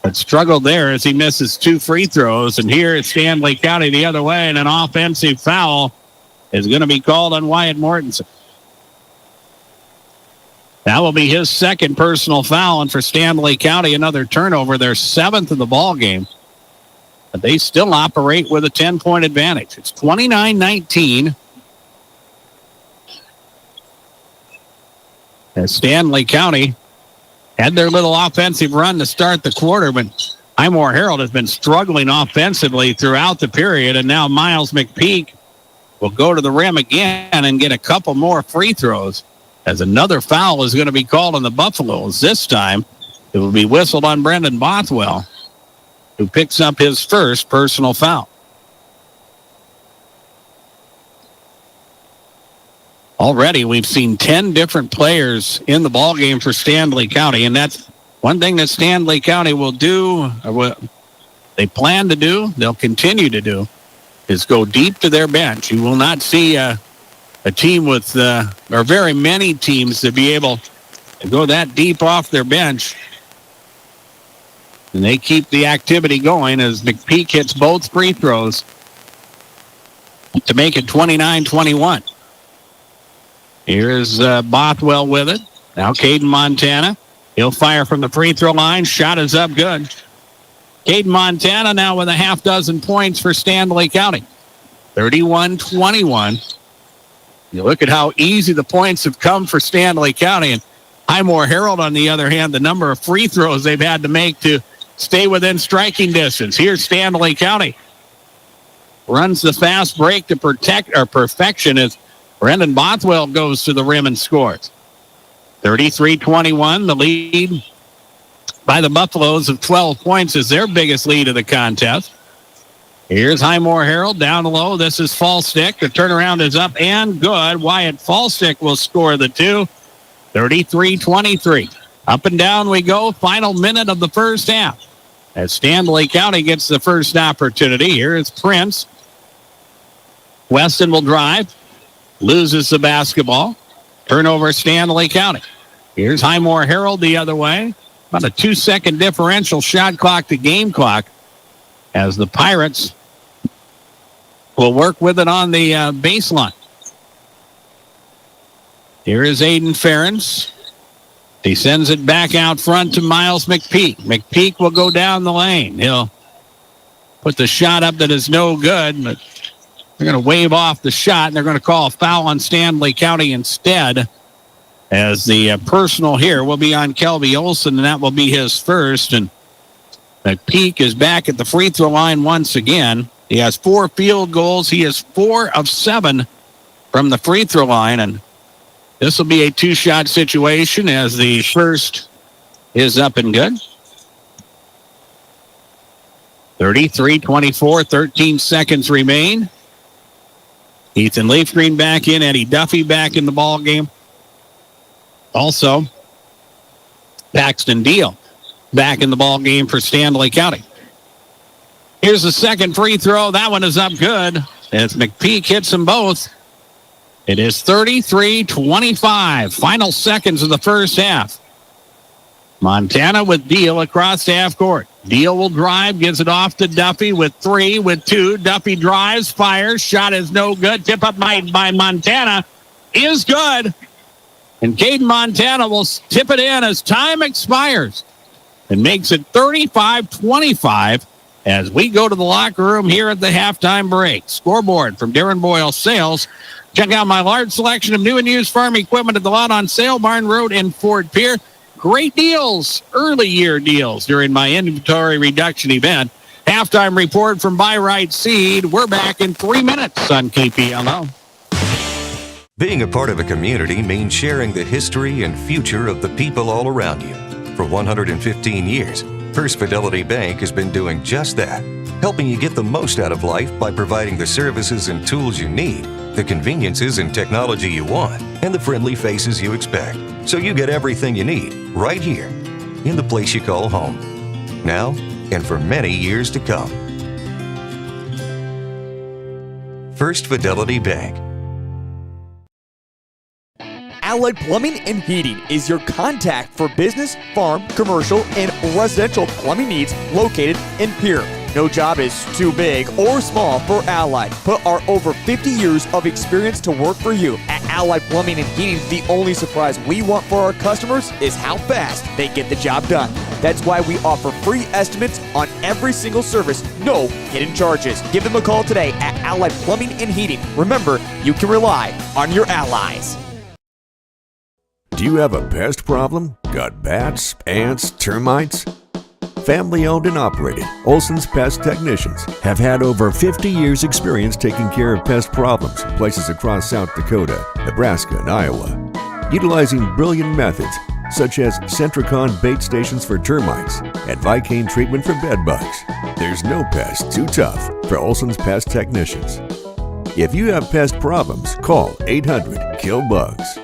Q: but struggled there as he misses 2 free throws. And here it's Stanley County the other way, and an offensive foul is going to be called on Wyatt Mortensen. That will be his second personal foul, and for Stanley County, another turnover, their 7th of the ball game. But they still operate with a 10-point advantage. It's 29-19. As Stanley County had their little offensive run to start the quarter, but Highmore-Harrold has been struggling offensively throughout the period, and now Miles McPeak will go to the rim again and get a couple more free throws, as another foul is going to be called on the Buffaloes. This time, it will be whistled on Brendan Bothwell, who picks up his first personal foul. Already, we've seen 10 different players in the ballgame for Stanley County, and that's one thing that Stanley County will do, or what they plan to do, they'll continue to do, is go deep to their bench. You will not see a team with, or very many teams to be able to go that deep off their bench. And they keep the activity going as McPeak hits both free throws to make it 29-21. Here's Bothwell with it. Now Caden Montana. He'll fire from the free throw line. Shot is up good. Caden Montana now with a half dozen points for Stanley County. 31-21. You look at how easy the points have come for Stanley County. And Highmore-Harrold, on the other hand, the number of free throws they've had to make to stay within striking distance. Here's Stanley County. Runs the fast break to perfection as Brendan Bothwell goes to the rim and scores. 33-21, the lead by the Buffaloes of 12 points is their biggest lead of the contest. Here's Highmore-Harrold down low. This is Fallstick. The turnaround is up and good. Wyatt Fallstick will score the 2. 33-23. Up and down we go. Final minute of the first half as Stanley County gets the first opportunity. Here is Prince. Weston will drive. Loses the basketball. Turnover Stanley County. Here's Highmore-Harrold the other way. About a 2-second differential shot clock to game clock as the Pirates will work with it on the baseline. Here is Aiden Ferens. He sends it back out front to Miles McPeak. McPeak will go down the lane. He'll put the shot up that is no good, but they're going to wave off the shot, and they're going to call a foul on Stanley County instead, as the personal here will be on Kelby Olson, and that will be his first. And McPeak is back at the free throw line once again. He has 4 field goals. He is 4 of 7 from the free throw line, and this will be a 2-shot situation as the first is up and good. 33-24, 13 seconds remain. Ethan Leafgreen back in, Eddie Duffy back in the ball game. Also, Paxton Deal back in the ball game for Stanley County. Here's the second free throw. That one is up good as McPeak hits them both. It is 33-25. Final seconds of the first half. Montana with Deal across half court. Deal will drive, gives it off to Duffy with 3, with 2. Duffy drives, fires. Shot is no good. Tip up by Montana is good. And Caden Montana will tip it in as time expires and makes it 35-25 as we go to the locker room here at the halftime break. Scoreboard from Darren Boyle Sales. Check out my large selection of new and used farm equipment at the lot on Sale Barn Road in Fort Pierre. Great deals, early year deals during my inventory reduction event. Halftime report from Buy Right Seed. We're back in 3 minutes on KPLO.
D: Being a part of a community means sharing the history and future of the people all around you. For 115 years, First Fidelity Bank has been doing just that, helping you get the most out of life by providing the services and tools you need, the conveniences and technology you want, and the friendly faces you expect. So you get everything you need right here in the place you call home. Now and for many years to come. First Fidelity Bank.
S: Allied Plumbing and Heating is your contact for business, farm, commercial, and residential plumbing needs located in Pierre. No job is too big or small for Allied. Put our over 50 years of experience to work for you. At Allied Plumbing and Heating, the only surprise we want for our customers is how fast they get the job done. That's why we offer free estimates on every single service, no hidden charges. Give them a call today at Allied Plumbing and Heating. Remember, you can rely on your allies.
E: Do you have a pest problem? Got bats, ants, termites? Family owned and operated, Olson's Pest Technicians have had over 50 years experience taking care of pest problems in places across South Dakota, Nebraska, and Iowa. Utilizing brilliant methods such as Centricon bait stations for termites and Vicane treatment for bed bugs. There's no pest too tough for Olson's Pest Technicians. If you have pest problems, call 800-KILL-BUGS.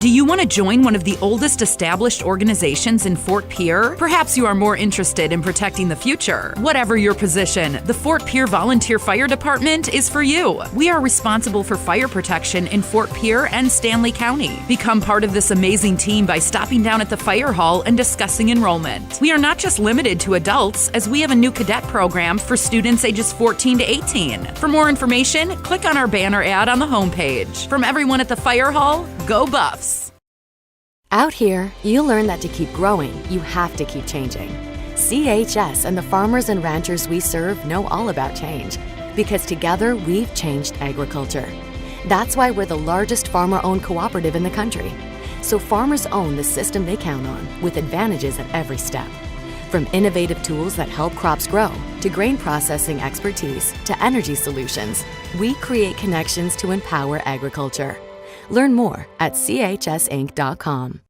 B: Do you want to join one of the oldest established organizations in Fort Pierre? Perhaps you are more interested in protecting the future. Whatever your position, the Fort Pierre Volunteer Fire Department is for you. We are responsible for fire protection in Fort Pierre and Stanley County. Become part of this amazing team by stopping down at the fire hall and discussing enrollment. We are not just limited to adults, as we have a new cadet program for students ages 14 to 18. For more information, click on our banner ad on the homepage. From everyone at the fire hall, go Buffs!
F: Out here, you learn that to keep growing, you have to keep changing. CHS and the farmers and ranchers we serve know all about change, because together we've changed agriculture. That's why we're the largest farmer-owned cooperative in the country. So farmers own the system they count on, with advantages at every step. From innovative tools that help crops grow, to grain processing expertise, to energy solutions, we create connections to empower agriculture. Learn more at chsinc.com.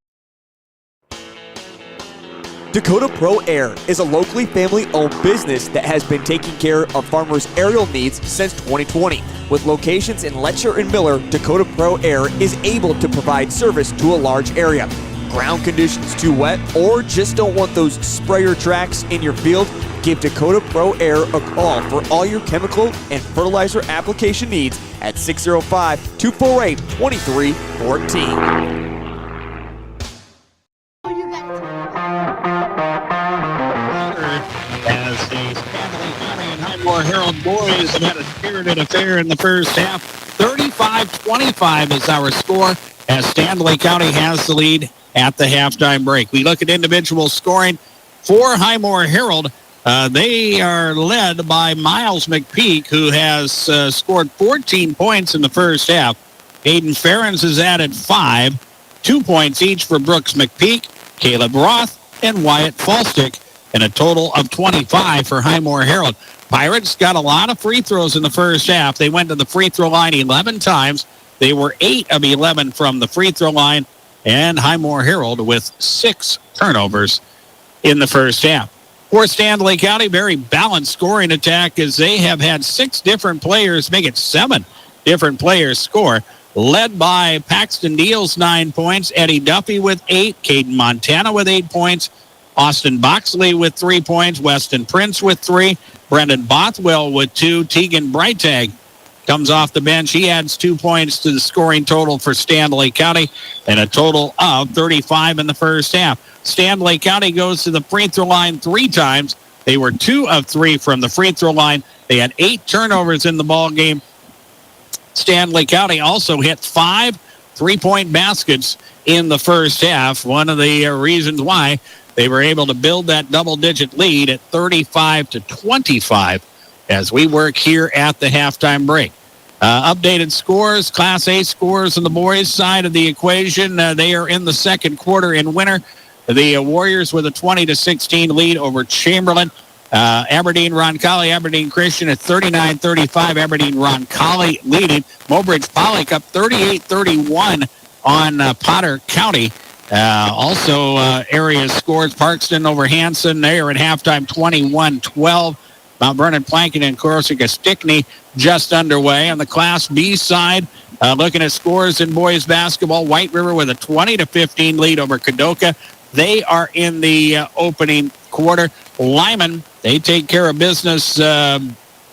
S: Dakota Pro Air is a locally family-owned business that has been taking care of farmers' aerial needs since 2020. With locations in Letcher and Miller, Dakota Pro Air is able to provide service to a large area. Ground conditions too wet, or just don't want those sprayer tracks in your field? Give Dakota Pro Air a call for all your chemical and fertilizer application needs at 605-248-2314.
Q: As the Stanley County and Highmore-Harrold boys have had a spirited affair in the first half. 35-25 is our score, as Stanley County has the lead at the halftime break. We look at individual scoring for Highmore-Harrold. They are led by Miles McPeak, who has scored 14 points in the first half. Aiden Ferens has added 5, 2 points each for Brooks McPeak, Caleb Roth, and Wyatt Falstick, and a total of 25 for Highmore-Harrold. Pirates got a lot of free throws in the first half. They went to the free throw line 11 times. They were 8 of 11 from the free throw line, and Highmore-Harrold with 6 turnovers in the first half. For Stanley County, very balanced scoring attack, as they have had 6 different players, make it 7 different players score, led by Paxton Deals 9 points, Eddie Duffy with 8, Caden Montana with 8 points, Austin Boxley with 3 points, Weston Prince with 3, Brendan Bothwell with 2, Tegan Breitag comes off the bench. He adds 2 points to the scoring total for Stanley County, and a total of 35 in the first half. Stanley County goes to the free throw line 3 times. They were 2 of 3 from the free throw line. They had 8 turnovers in the ball game. Stanley County also hit 5 3-point baskets in the first half. One of the reasons why they were able to build that double-digit lead at 35-25 as we work here at the halftime break. Updated scores, Class A scores on the boys' side of the equation. They are in the second quarter in winter. The Warriors with a 20-16 lead over Chamberlain. Aberdeen Roncalli, Aberdeen Christian at 39-35. Aberdeen Roncalli leading. Mobridge Pollock up 38-31 on Potter County. Also, area scores, Parkston over Hanson. They are at halftime 21-12. Mount Vernon Plankin and Corsica Stickney just underway. On the Class B side, looking at scores in boys basketball, White River with a 20-15 lead over Kadoka. They are in the opening quarter. Lyman, they take care of business,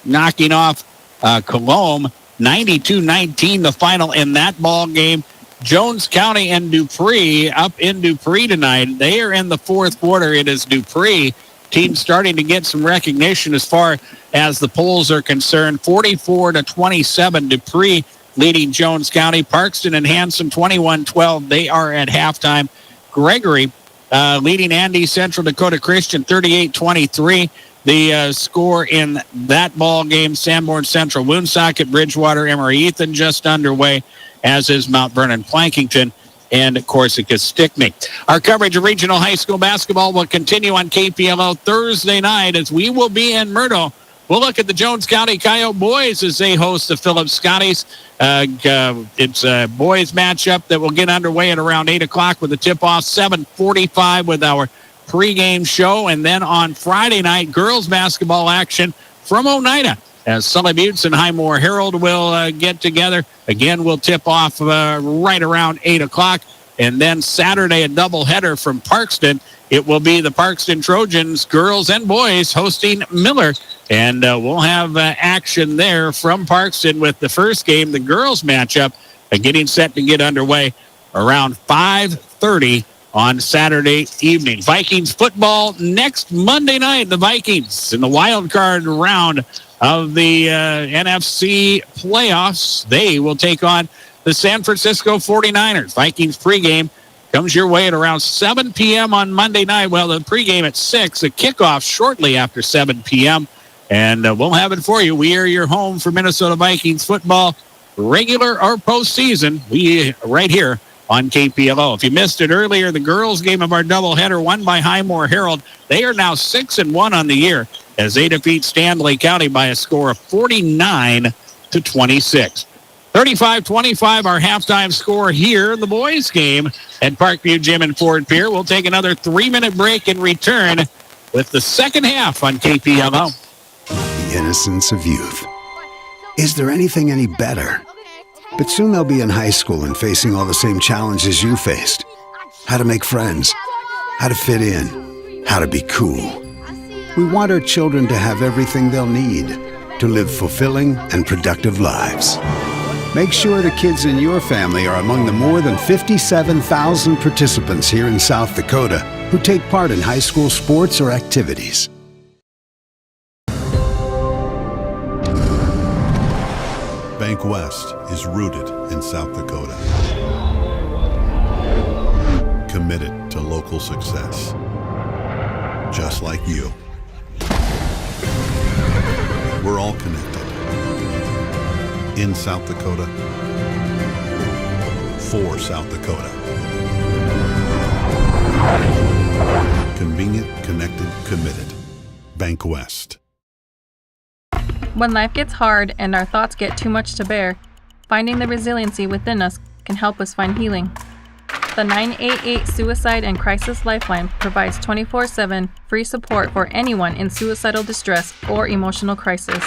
Q: knocking off Colombe. 92-19 the final in that ball game. Jones County and Dupree up in Dupree tonight. They are in the fourth quarter. It is Dupree. Team starting to get some recognition as far as the polls are concerned. 44-27 Dupree leading Jones County. Parkston and Hanson 21-12. They are at halftime. Gregory leading Andy Central Dakota Christian 38-23. The score in that ball game, Sanborn Central, Woonsocket, Bridgewater, Emory-Ethan just underway, as is Mount Vernon, Plankington, and Corsica Stickney. Our coverage of regional high school basketball will continue on KPLO Thursday night as we will be in Myrtle. We'll look at the Jones County Coyote boys as they host the Phillips Scotties. It's a boys matchup that will get underway at around 8 o'clock with the tip-off, 7:45 with our pregame show. And then on Friday night, girls basketball action from Oneida as Sully Buttes and Highmore-Harrold will get together. Again, we'll tip off right around 8 o'clock. And then Saturday, a doubleheader from Parkston. It will be the Parkston Trojans, girls and boys, hosting Miller. And we'll have action there from Parkston with the first game, the girls matchup, getting set to get underway around 5:30 on Saturday evening. Vikings football next Monday night. The Vikings in the wild card round of the NFC playoffs. They will take on the San Francisco 49ers. Vikings pregame comes your way at around 7 p.m. on Monday night. Well, the pregame at 6, the kickoff shortly after 7 p.m. And we'll have it for you. We are your home for Minnesota Vikings football, regular or postseason. We right here on KPLO. If you missed it earlier, the girls' game of our doubleheader won by Highmore-Harrold. They are now 6-1 on the year as they defeat Stanley County by a score of 49-26. 35-25, our halftime score here in the boys' game at Parkview Gym in Fort Pierre. We'll take another 3-minute break and return with the second half on KPLO.
O: The innocence of youth. Is there anything any better? But soon they'll be in high school and facing all the same challenges you faced. How to make friends, how to fit in, how to be cool. We want our children to have everything they'll need to live fulfilling and productive lives. Make sure the kids in your family are among the more than 57,000 participants here in South Dakota who take part in high school sports or activities.
G: Bank West is rooted in South Dakota. Committed to local success. Just like you. We're all connected. In South Dakota. For South Dakota. Convenient, connected, committed. Bank West.
H: When life gets hard and our thoughts get too much to bear, finding the resiliency within us can help us find healing. The 988 Suicide and Crisis Lifeline provides 24/7 free support for anyone in suicidal distress or emotional crisis.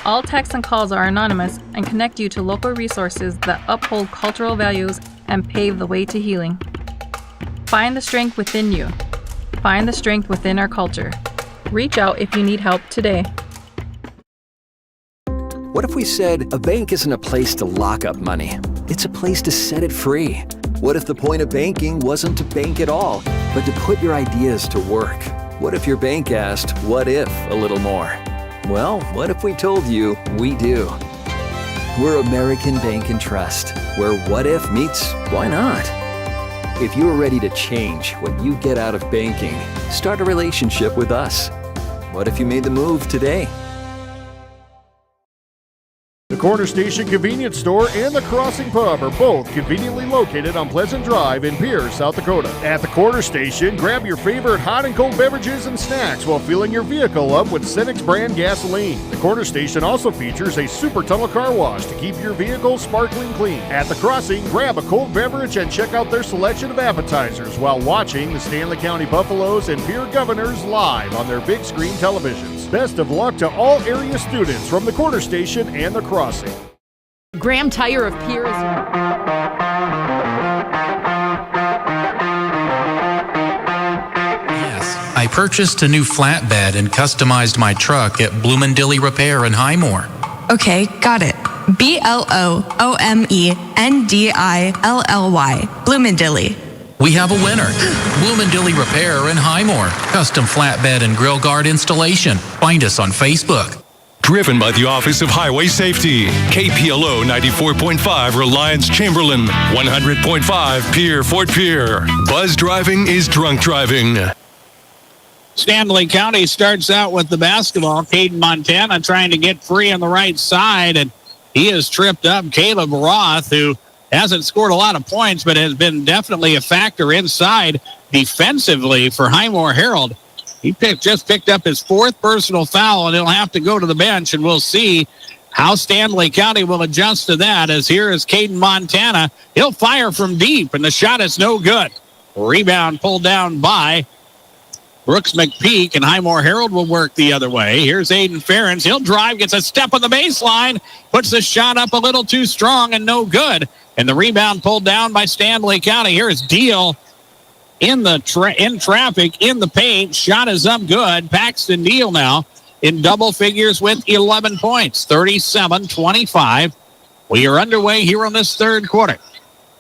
H: All texts and calls are anonymous and connect you to local resources that uphold cultural values and pave the way to healing. Find the strength within you. Find the strength within our culture. Reach out if you need help today.
I: What if we said a bank isn't a place to lock up money? It's a place to set it free. What if the point of banking wasn't to bank at all, but to put your ideas to work? What if your bank asked, what if a little more? Well, what if we told you we do? We're American Bank and Trust, where what if meets why not? If you're ready to change what you get out of banking, start a relationship with us. What if you made the move today?
J: The Corner Station Convenience Store and the Crossing Pub are both conveniently located on Pleasant Drive in Pierce, South Dakota. At the Corner Station, grab your favorite hot and cold beverages and snacks while filling your vehicle up with Cenex brand gasoline. The Corner Station also features a super tunnel car wash to keep your vehicle sparkling clean. At the Crossing, grab a cold beverage and check out their selection of appetizers while watching the Stanley County Buffaloes and Pierre Governors live on their big screen televisions. Best of luck to all area students from the Corner Station and the Crossing.
B: Graham Tire of Pierre is...
Y: Yes, I purchased a new flatbed and customized my truck at Bloomendilly Repair in Highmore.
K: Okay, got it. BLOOMENDILLY. Bloomendilly.
L: We have a winner. Bloomendilly Repair in Highmore. Custom flatbed and grill guard installation. Find us on Facebook.
N: Driven by the Office of Highway Safety. KPLO 94.5 Reliance Chamberlain. 100.5 Pier Fort Pierre. Buzz driving is drunk driving.
Q: Stanley County starts out with the basketball. Caden Montana trying to get free on the right side, and he has tripped up Caleb Roth, who hasn't scored a lot of points, but has been definitely a factor inside defensively for Highmore-Harrold. He just picked up his fourth personal foul, and he'll have to go to the bench, and we'll see how Stanley County will adjust to that, as here is Caden Montana. He'll fire from deep, and the shot is no good. Rebound pulled down by Brooks McPeak, and Highmore-Harrold will work the other way. Here's Aiden Ferens. He'll drive, gets a step on the baseline, puts the shot up a little too strong and no good. And the rebound pulled down by Stanley County. Here is Deal in traffic, in the paint. Shot is up good. Paxton Deal now in double figures with 11 points, 37-25. We are underway here on this third quarter.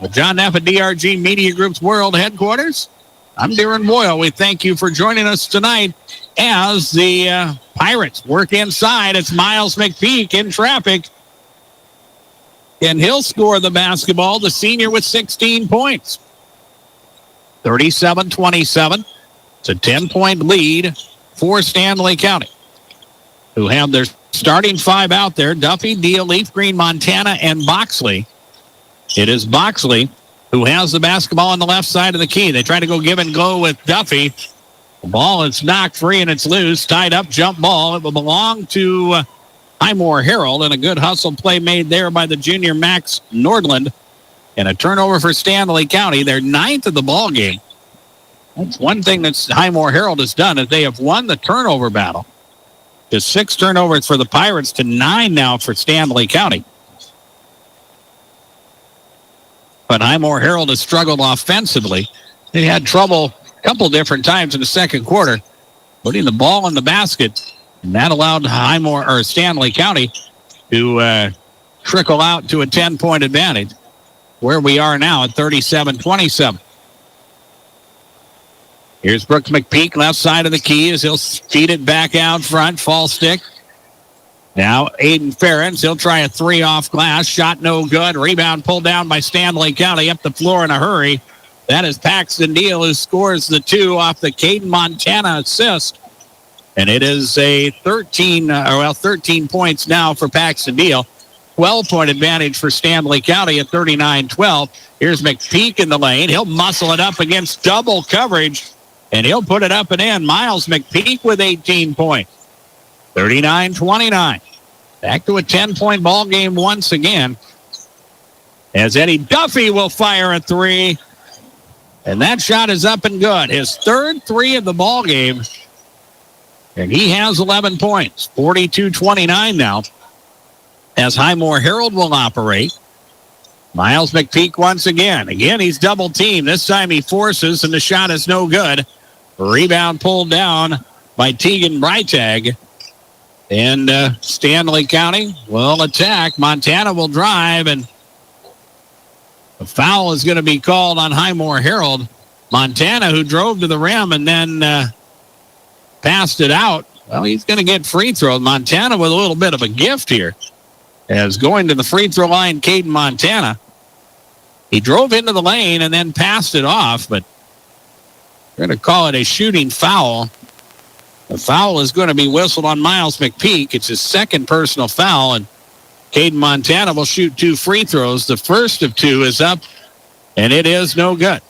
Q: With John Neff at DRG Media Group's World Headquarters, I'm Darren Boyle. We thank you for joining us tonight as the Pirates work inside. It's Miles McPeak in traffic, and he'll score the basketball, the senior, with 16 points. 37-27. It's a 10-point lead for Stanley County, who have their starting five out there: Duffy, Deal, Leaf Green, Montana, and Boxley. It is Boxley who has the basketball on the left side of the key. They try to go give and go with Duffy. The ball is knocked free and it's loose. Tied up, jump ball. It will belong to Highmore-Harrold, and a good hustle play made there by the junior Max Nordland. And a turnover for Stanley County. They're ninth of the ball game. That's one thing that Highmore-Harrold has done, is they have won the turnover battle. Just 6 turnovers for the Pirates to 9 now for Stanley County. But Highmore-Harrold has struggled offensively. They had trouble a couple different times in the second quarter putting the ball in the basket, and that allowed Stanley County to trickle out to a 10-point advantage, where we are now at 37-27. Here's Brooks McPeak, left side of the key, as he'll feed it back out front, fall stick. Now Aiden Ferens, he'll try a 3 off glass. Shot no good. Rebound pulled down by Stanley County, up the floor in a hurry. That is Paxton Deal, who scores the 2 off the Caden Montana assist. And it is a 13 points now for Paxton Deal. 12-point advantage for Stanley County at 39-12. Here's McPeak in the lane. He'll muscle it up against double coverage, and he'll put it up and in. Miles McPeak with 18 points. 39-29. Back to a 10-point ball game once again, as Eddie Duffy will fire a 3. And that shot is up and good. His third 3 of the ball game. And he has 11 points. 42-29 now, as Highmore-Harrold will operate. Miles McPeak once again. Again, he's double teamed. This time he forces, and the shot is no good. Rebound pulled down by Tegan Breitag. And Stanley County will attack. Montana will drive, and a foul is going to be called on Highmore-Harrold. Montana, who drove to the rim and then passed it out. Well, he's going to get free throws. Montana with a little bit of a gift here, as going to the free throw line, Caden Montana. He drove into the lane and then passed it off, but we're going to call it a shooting foul. The foul is going to be whistled on Miles McPeak. It's his second personal foul, and Caden Montana will shoot 2 free throws. The first of 2 is up, and it is no good.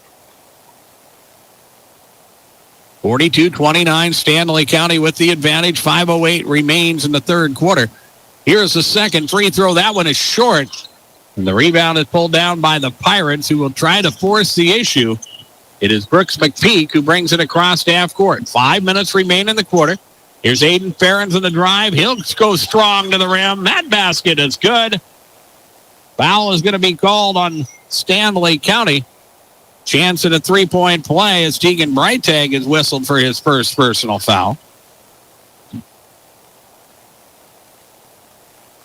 Q: 42-29, Stanley County with the advantage. 5:08 remains in the third quarter. Here's the second free throw. That one is short, and the rebound is pulled down by the Pirates, who will try to force the issue. It is Brooks McPeak who brings it across to half court. 5 minutes remain in the quarter. Here's Aiden Ferens on the drive. He'll go strong to the rim. That basket is good. Foul is going to be called on Stanley County. Chance at a 3-point play, as Tegan Breitag is whistled for his first personal foul.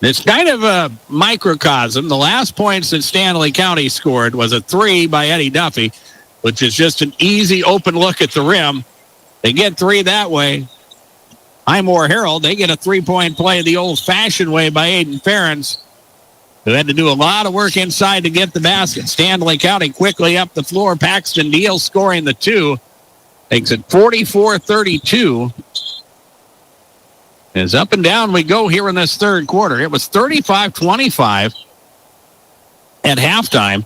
Q: It's kind of a microcosm. The last points that Stanley County scored was a 3 by Eddie Duffy, which is just an easy open look at the rim. They get 3 that way. Highmore-Harrold, they get a 3-point play the old-fashioned way by Aiden Ferentz, who had to do a lot of work inside to get the basket. Stanley County quickly up the floor. Paxton Deal scoring the 2. Makes it 44-32. As up and down we go here in this third quarter. It was 35-25 at halftime,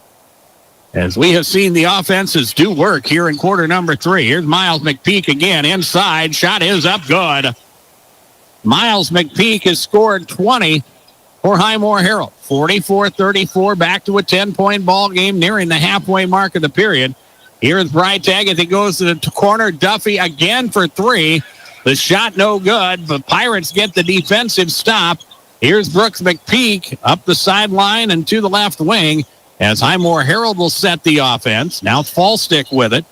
Q: as we have seen the offenses do work here in quarter number 3. Here's Miles McPeak again inside. Shot is up good. Miles McPeak has scored 20 for Highmore-Harrold. 44-34, back to a 10-point ball game, nearing the halfway mark of the period. Here's Breitag as he goes to the corner. Duffy again for 3. The shot no good, but Pirates get the defensive stop. Here's Brooks McPeak up the sideline and to the left wing as Highmore-Harrold will set the offense. Now Fallstick with it.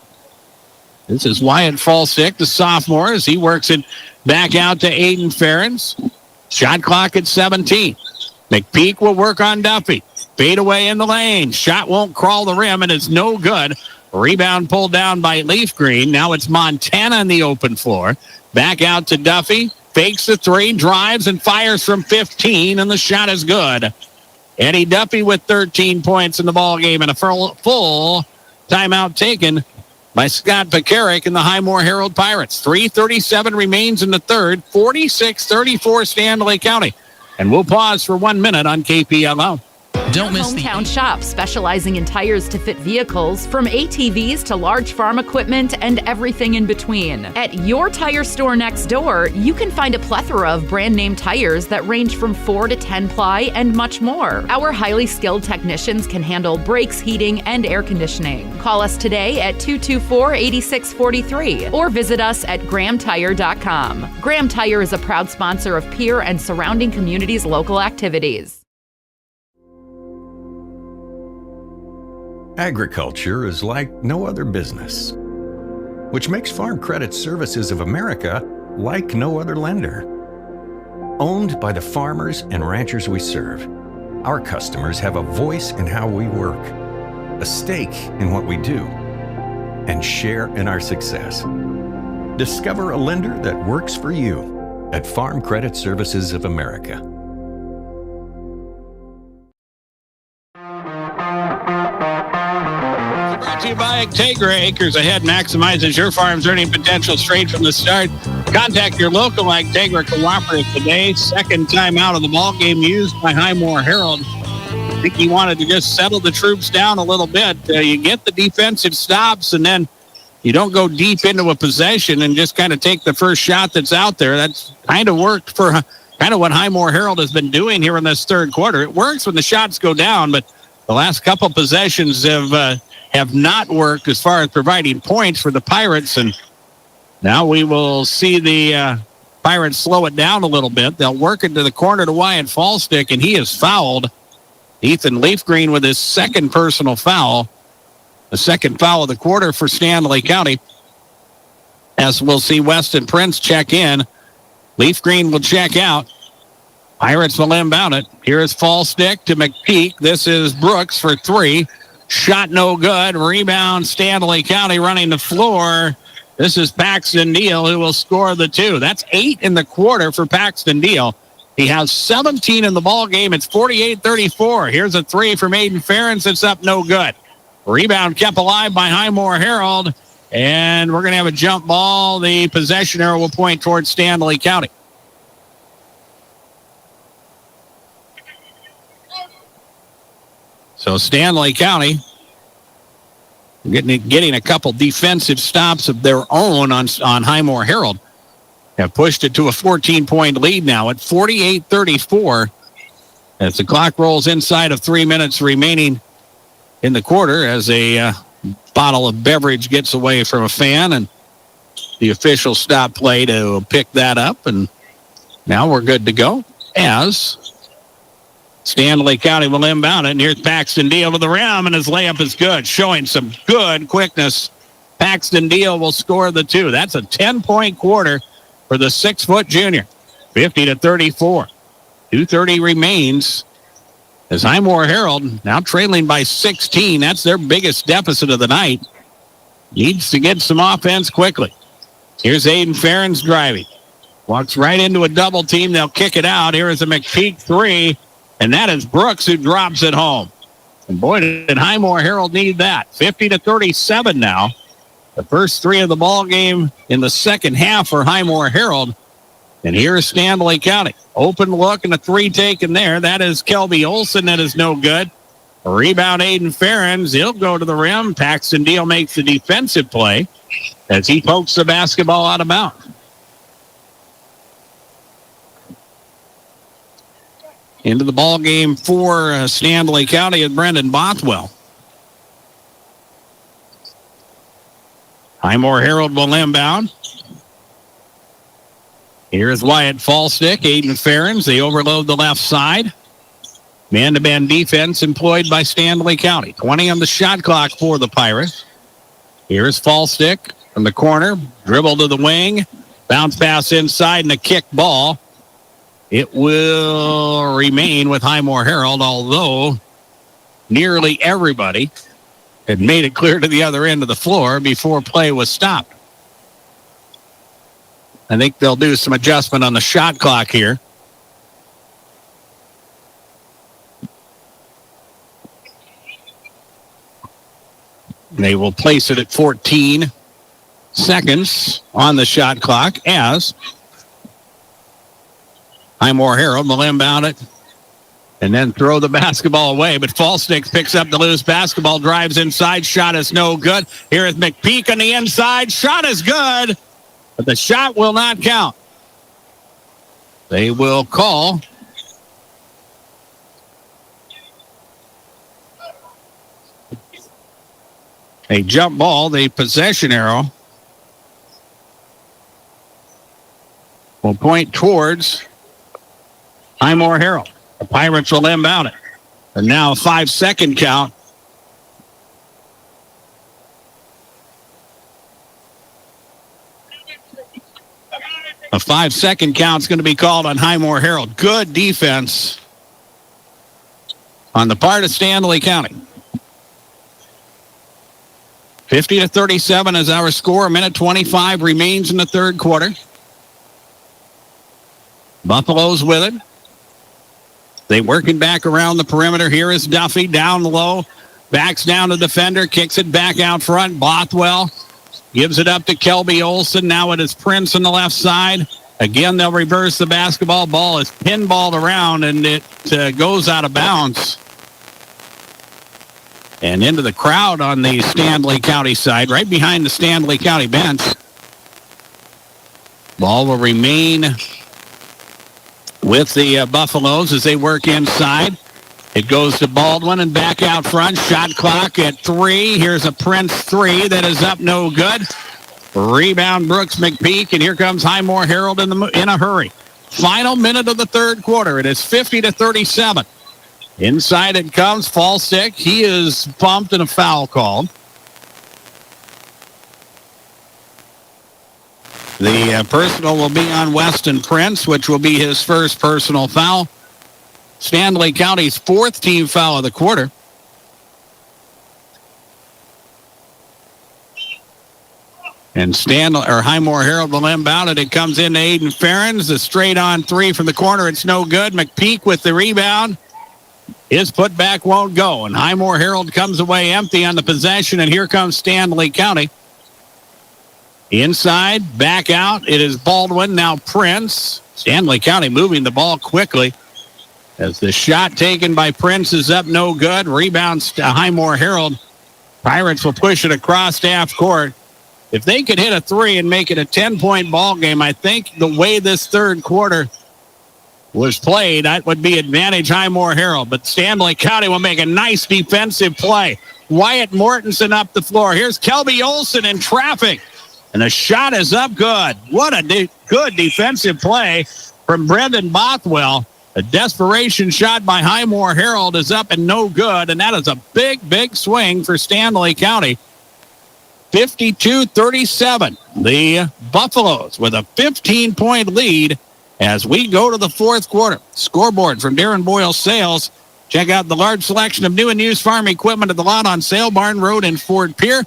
Q: This is Wyatt Fallstick, the sophomore, as he works it back out to Aiden Ferentz. Shot clock at 17. McPeak will work on Duffy. Fade away in the lane. Shot won't crawl the rim, and it's no good. Rebound pulled down by Leaf Green. Now it's Montana in the open floor. Back out to Duffy. Fakes the 3, drives, and fires from 15, and the shot is good. Eddie Duffy with 13 points in the ball game, and a full timeout taken by Scott Pekarik and the Highmore-Harrold Pirates. 3:37 remains in the third. 46-34 Stanley County. And we'll pause for 1 minute on KPLO.
B: Don't miss Hometown Shop, specializing in tires to fit vehicles, from ATVs to large farm equipment and everything in between. At your tire store next door, you can find a plethora of brand name tires that range from 4 to 10 ply and much more. Our highly skilled technicians can handle brakes, heating, and air conditioning. Call us today at 224-8643 or visit us at GrahamTire.com. Graham Tire is a proud sponsor of Pierre and surrounding communities' local activities.
K: Agriculture is like no other business, which makes Farm Credit Services of America like no other lender. Owned by the farmers and ranchers we serve, our customers have a voice in how we work, a stake in what we do, and share in our success. Discover a lender that works for you at Farm Credit Services of America.
Q: Brought to you by Integra. Acres Ahead maximizes your farm's earning potential straight from the start. Contact your local Integra cooperative today. Second time out of the ball game used by Highmore-Harrold. I think he wanted to just settle the troops down a little bit. You get the defensive stops, and then you don't go deep into a possession and just kind of take the first shot that's out there. That's kind of worked for kind of what Highmore-Harrold has been doing here in this third quarter. It works when the shots go down, but the last couple possessions have not worked as far as providing points for the Pirates, and now we will see the Pirates slow it down a little bit. They'll work into the corner to Wyatt Fallstick, and he is fouled. Ethan Leafgreen with his second personal foul. The second foul of the quarter for Stanley County. As we'll see Weston Prince check in. Leafgreen will check out. Pirates will inbound it. Here is Fallstick to McPeak. This is Brooks for 3. Shot no good. Rebound Stanley County running the floor. This is Paxton Deal who will score the 2. That's 8 in the quarter for Paxton Deal. He has 17 in the ball game. It's 48-34. Here's a 3 from Aiden Ferentz. It's up no good. Rebound kept alive by Highmore-Harrold. And we're going to have a jump ball. The possession arrow will point towards Stanley County. So Stanley County getting a couple defensive stops of their own on Highmore-Harrold. Have pushed it to a 14-point lead now at 48-34 as the clock rolls inside of 3 minutes remaining in the quarter as a bottle of beverage gets away from a fan, and the official stop play to pick that up, and now we're good to go as Stanley County will inbound it, and here's Paxton Deal to the rim, and his layup is good, showing some good quickness. Paxton Deal will score the 2. That's a 10-point quarter for the 6-foot junior, 50-34. 2:30 remains as Highmore-Harrold now trailing by 16. That's their biggest deficit of the night. Needs to get some offense quickly. Here's Aiden Ferens driving. Walks right into a double team. They'll kick it out. Here is a McPeak three, and that is Brooks who drops it home. And boy, did Highmore-Harrold need that. 50-37 now. The first three of the ball game in the second half for Highmore-Harrold. And here's Stanley County. Open look and a three taken there. That is Kelby Olson. That is no good. A rebound, Aiden Ferens. He'll go to the rim. Paxton Deal makes the defensive play as he pokes the basketball out of bounds. Into the ball game for Stanley County is Brendan Bothwell. Highmore-Harrold will inbound. Here's Wyatt Falstick, Aiden Ferens. They overload the left side. Man-to-man defense employed by Stanley County. 20 on the shot clock for the Pirates. Here's Falstick from the corner. Dribble to the wing. Bounce pass inside and a kick ball. It will remain with Highmore-Harrold, although nearly everybody had made it clear to the other end of the floor before play was stopped. I think they'll do some adjustment on the shot clock here. They will place it at 14 seconds on the shot clock as Highmore-Harrold will inbound it and then throw the basketball away. But Falstick picks up the loose basketball, drives inside. Shot is no good. Here is McPeak on the inside. Shot is good, but the shot will not count. They will call a jump ball. The possession arrow will point towards Highmore-Harrold. The Pirates will inbound it. And now a 5-second count. A 5-second count is going to be called on Highmore-Harrold. Good defense on the part of Stanley County. 50-37 is our score. A minute 25 remains in the third quarter. Buffalo's with it. They working back around the perimeter. Here is Duffy down low. Backs down the defender. Kicks it back out front. Bothwell gives it up to Kelby Olson. Now it is Prince on the left side. Again, they'll reverse the basketball. Ball is pinballed around, and it goes out of bounds. And into the crowd on the Stanley County side, right behind the Stanley County bench. Ball will remain with the Buffaloes as they work inside. It goes to Baldwin and back out front. Shot clock at 3. Here's a Prince 3 that is up no good. Rebound Brooks McPeak, and here comes Highmore-Harrold in a hurry. Final minute of the third quarter. It is 50-37. Inside it comes Falstick. He is bumped and a foul called. The personal will be on Weston Prince, which will be his first personal foul. Stanley County's fourth team foul of the quarter. And Highmore-Harrold will inbound it. It comes into Aiden Ferens. The straight-on 3 from the corner. It's no good. McPeak with the rebound. His putback won't go. And Highmore-Harrold comes away empty on the possession. And here comes Stanley County. Inside, back out. It is Baldwin, now Prince. Stanley County moving the ball quickly as the shot taken by Prince is up no good. Rebounds to Highmore-Harrold. Pirates will push it across half court. If they could hit a 3 and make it a 10-point ball game, I think the way this third quarter was played, that would be advantage Highmore-Harrold. But Stanley County will make a nice defensive play. Wyatt Mortensen up the floor. Here's Kelby Olson in traffic. And the shot is up good. What a good defensive play from Brendan Bothwell. A desperation shot by Highmore-Harrold is up and no good. And that is a big, big swing for Stanley County. 52-37. The Buffaloes with a 15-point lead as we go to the fourth quarter. Scoreboard from Darren Boyle Sales. Check out the large selection of new and used farm equipment at the lot on Sale Barn Road in Fort Pierre.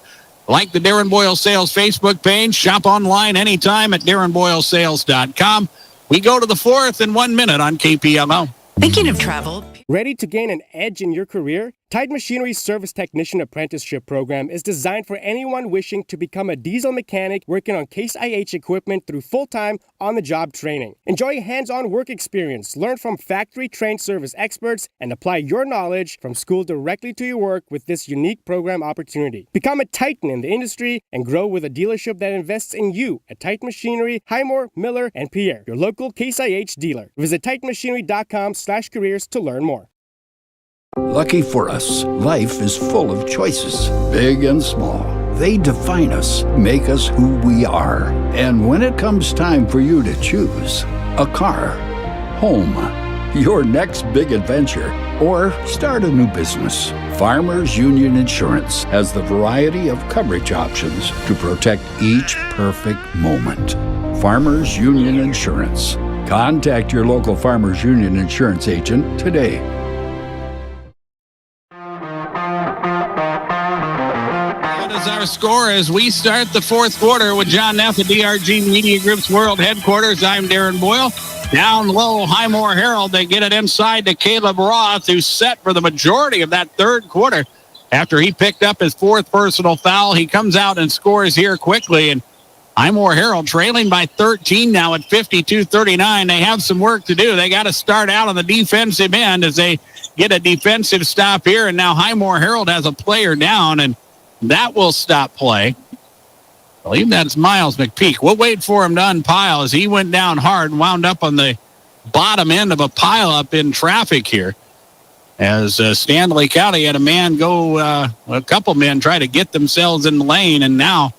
Q: Like the Darren Boyle Sales Facebook page. Shop online anytime at darrenboylesales.com. We go to the fourth in 1 minute on KPLO.
P: Thinking of travel? Ready to gain an edge in your career? Tide Machinery's Service Technician Apprenticeship Program is designed for anyone wishing to become a diesel mechanic working on Case IH equipment through full-time, on-the-job training. Enjoy hands-on work experience, learn from factory-trained service experts, and apply your knowledge from school directly to your work with this unique program opportunity. Become a titan in the industry and grow with a dealership that invests in you at Tide Machinery, Highmore, Miller, and Pierre, your local Case IH dealer. Visit TitanMachinery.com/careers to learn more.
T: Lucky for us, life is full of choices, big and small. They define us, make us who we are. And when it comes time for you to choose, a car, home, your next big adventure, or start a new business, Farmers Union Insurance has the variety of coverage options to protect each perfect moment. Farmers Union Insurance. Contact your local Farmers Union Insurance agent today.
Q: Our score as we start the fourth quarter with John Neff at DRG Media Group's World Headquarters. I'm Darren Boyle. Down low, Highmore-Harrold. They get it inside to Caleb Roth, who's set for the majority of that third quarter. After he picked up his fourth personal foul, he comes out and scores here quickly. And Highmore-Harrold trailing by 13 now at 52-39. They have some work to do. They got to start out on the defensive end as they get a defensive stop here. And now Highmore-Harrold has a player down, and that will stop play. I believe that's Miles McPeak. We'll wait for him to unpile as he went down hard and wound up on the bottom end of a pileup in traffic here. As Stanley County had a man go, a couple men try to get themselves in the lane, and now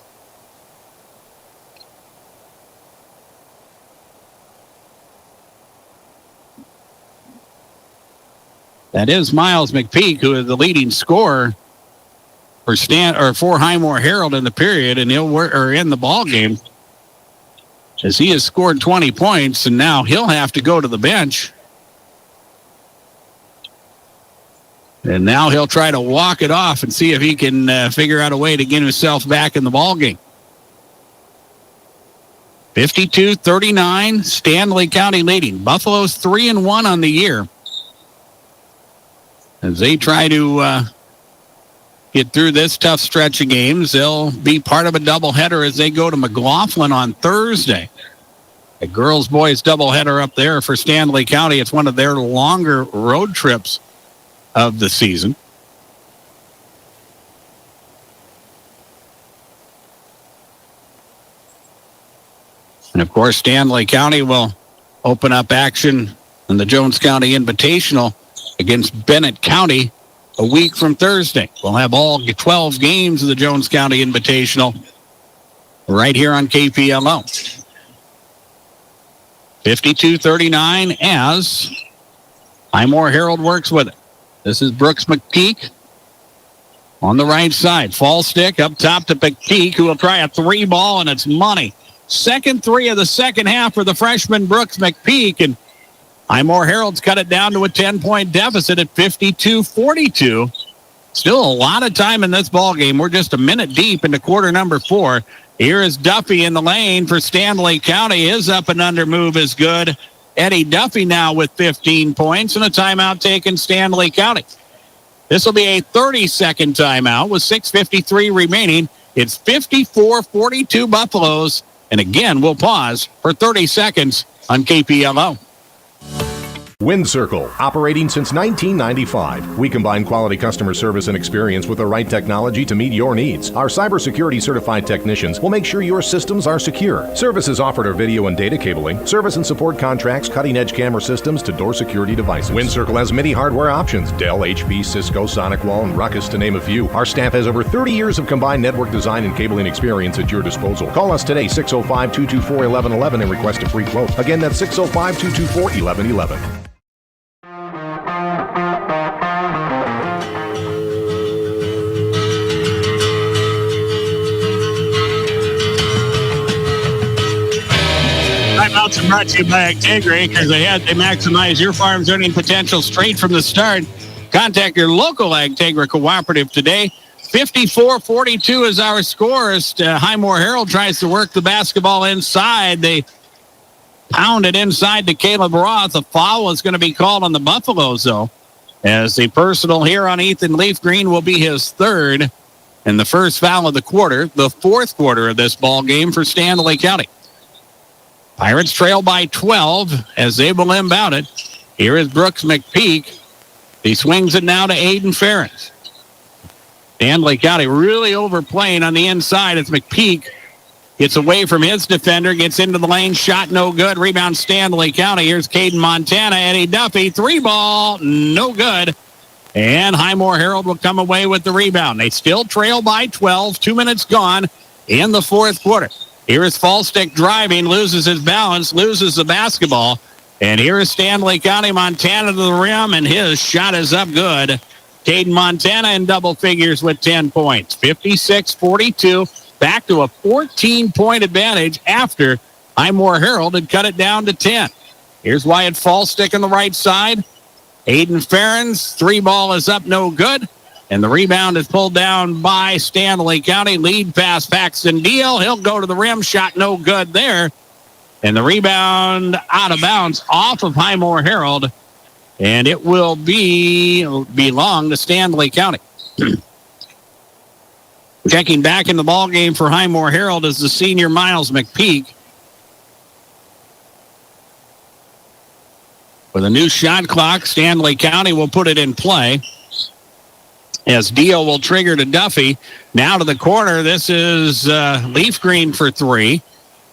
Q: that is Miles McPeak, who is the leading scorer for Highmore-Harrold in the period, and in the ball game, as he has scored 20 points, and now he'll have to go to the bench. And now he'll try to walk it off and see if he can figure out a way to get himself back in the ball game. 52-39, Stanley County leading. Buffalo's 3-1 on the year as they try to get through this tough stretch of games. They'll be part of a doubleheader as they go to McLaughlin on Thursday. A girls-boys doubleheader up there for Stanley County. It's one of their longer road trips of the season. And, of course, Stanley County will open up action in the Jones County Invitational against Bennett County a week from Thursday. We'll have all 12 games of the Jones County Invitational right here on KPLO. 52-39 as Highmore-Harrold works with it. This is Brooks McPeak on the right side. Fall stick up top to McPeak, who will try a three ball, and it's money. Second three of the second half for the freshman Brooks McPeak, and Highmore-Harrold's cut it down to a 10-point deficit at 52-42. Still a lot of time in this ball game. We're just a minute deep into quarter number 4. Here is Duffy in the lane for Stanley County. His up and under move is good. Eddie Duffy now with 15 points and a timeout taken Stanley County. This will be a 30-second timeout with 6:53 remaining. It's 54-42 Buffaloes. And again, we'll pause for 30 seconds on KPLO.
U: Wind Circle, operating since 1995. We combine quality customer service and experience with the right technology to meet your needs. Our cybersecurity certified technicians will make sure your systems are secure. Services offered are video and data cabling, service and support contracts, cutting-edge camera systems to door security devices. Wind Circle has many hardware options: Dell, HP, Cisco, SonicWall, and Ruckus, to name a few. Our staff has over 30 years of combined network design and cabling experience at your disposal. Call us today, 605-224-1111, and request a free quote. Again, that's 605-224-1111.
Q: Also brought to you by Actegra. Acres Ahead. They maximize your farm's earning potential straight from the start. Contact your local Actegra cooperative today. 54-42 is our score as Highmore-Harrold tries to work the basketball inside. They pound it inside to Caleb Roth. A foul is going to be called on the Buffaloes, though, as the personal here on Ethan Leafgreen will be his third and the first foul of the quarter, the fourth quarter of this ball game for Stanley County. Pirates trail by 12 as they will inbound it. Here is Brooks McPeak. He swings it now to Aiden Ferris. Stanley County really overplaying on the inside as McPeak gets away from his defender, gets into the lane, shot no good. Rebound Stanley County. Here's Caden Montana. Eddie Duffy, 3-ball, no good. And Highmore-Harrold will come away with the rebound. They still trail by 12. 2 minutes gone in the fourth quarter. Here is Fallstick driving, loses his balance, loses the basketball. And here is Stanley County, Montana to the rim, and his shot is up good. Caden Montana in double figures with 10 points. 56-42, back to a 14-point advantage after Highmore-Harrold had cut it down to 10. Here's Wyatt Fallstick on the right side. Aiden Ferens, 3-ball is up, no good. And the rebound is pulled down by Stanley County. Lead pass, Paxton Deal. He'll go to the rim, shot no good there. And the rebound out of bounds off of Highmore-Harrold. And it will belong to Stanley County. Checking back in the ball game for Highmore-Harrold is the senior Miles McPeak. With a new shot clock, Stanley County will put it in play. As Dio will trigger to Duffy. Now to the corner. This is Leafgreen for three.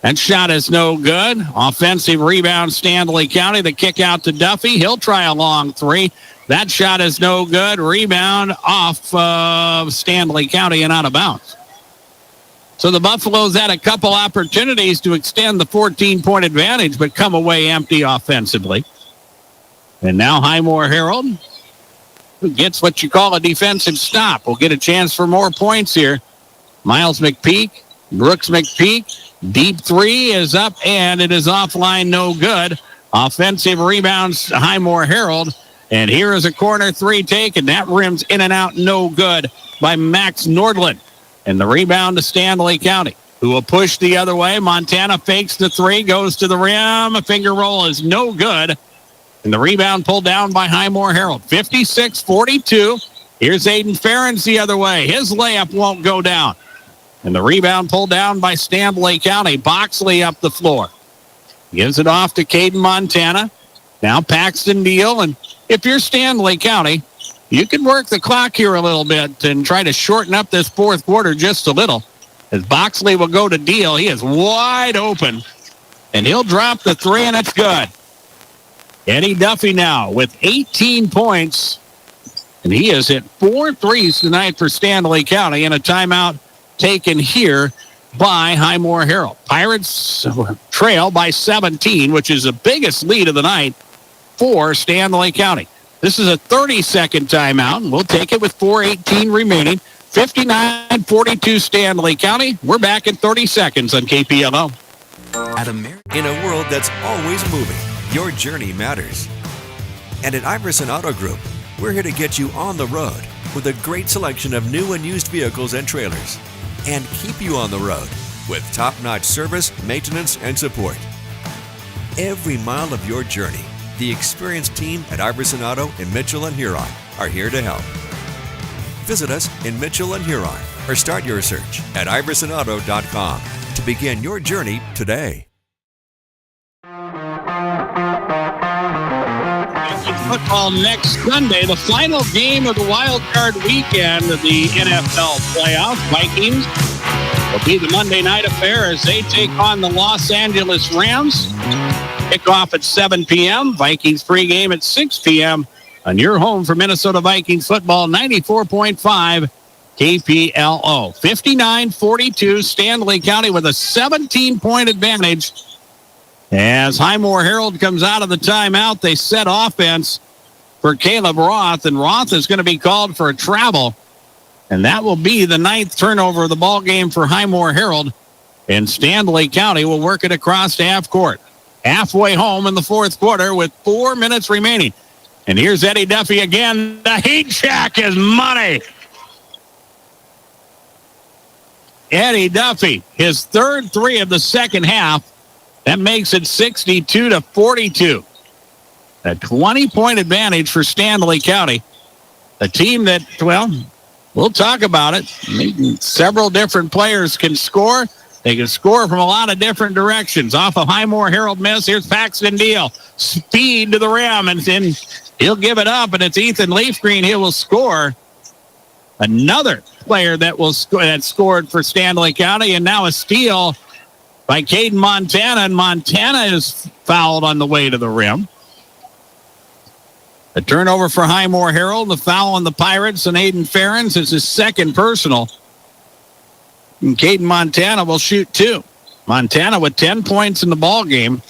Q: That shot is no good. Offensive rebound, Stanley County. The kick out to Duffy. He'll try a long three. That shot is no good. Rebound off of Stanley County and out of bounds. So the Buffaloes had a couple opportunities to extend the 14-point advantage, but come away empty offensively. And now Highmore-Harrold, who gets what you call a defensive stop, will get a chance for more points here. Miles McPeak, Brooks McPeak, deep three is up, and it is offline, no good. Offensive rebounds, Highmore-Harrold. And here is a corner three take, and that rims in and out, no good by Max Nordland. And the rebound to Stanley County, who will push the other way. Montana fakes the three, goes to the rim. A finger roll is no good. And the rebound pulled down by Highmore-Harrold. 56-42. Here's Aiden Ferens the other way. His layup won't go down. And the rebound pulled down by Stanley County. Boxley up the floor. Gives it off to Caden Montana. Now Paxton Deal. And if you're Stanley County, you can work the clock here a little bit and try to shorten up this fourth quarter just a little. As Boxley will go to Deal. He is wide open. And he'll drop the three, and it's good. Eddie Duffy now with 18 points. And he has hit 4 threes tonight for Stanley County, and a timeout taken here by Highmore-Harrold. Pirates trail by 17, which is the biggest lead of the night for Stanley County. This is a 30-second timeout, and we'll take it with 4:18 remaining. 59-42 Stanley County. We're back in 30 seconds on KPLO.
M: In a world that's always moving, your journey matters. And at Iverson Auto Group, we're here to get you on the road with a great selection of new and used vehicles and trailers, and keep you on the road with top-notch service, maintenance, and support. Every mile of your journey, the experienced team at Iverson Auto in Mitchell and Huron are here to help. Visit us in Mitchell and Huron or start your search at iversonauto.com to begin your journey today.
Q: Football next Sunday, the final game of the wild card weekend of the NFL playoffs. Vikings will be the Monday night affair as they take on the Los Angeles Rams. Kickoff at 7 p.m. Vikings pregame at 6 p.m. on your home for Minnesota Vikings football, 94.5 KPLO. 59-42, Stanley County with a 17-point advantage. As Highmore-Harrold comes out of the timeout, they set offense for Caleb Roth, and Roth is going to be called for a travel. And that will be the 9th turnover of the ball game for Highmore-Harrold. And Stanley County will work it across to half court. halfway home in the fourth quarter with 4 minutes remaining. And here's Eddie Duffy again. The heat check is money. Eddie Duffy, his third three of the second half. That makes it 62-42. A 20-point advantage for Stanley County. A team that, well, we'll talk about it. Several different players can score. They can score from a lot of different directions. Off of Highmore-Harrold miss, here's Paxton Deal. Speed to the rim, and then he'll give it up, and it's Ethan Leafgreen. He will score. Another player that scored for Stanley County, and now a steal by Caden Montana, and Montana is fouled on the way to the rim. A turnover for Highmore-Harrold. The foul on the Pirates and Aiden Ferens is his second personal. And Caden Montana will shoot two. Montana with 10 points in the ball game.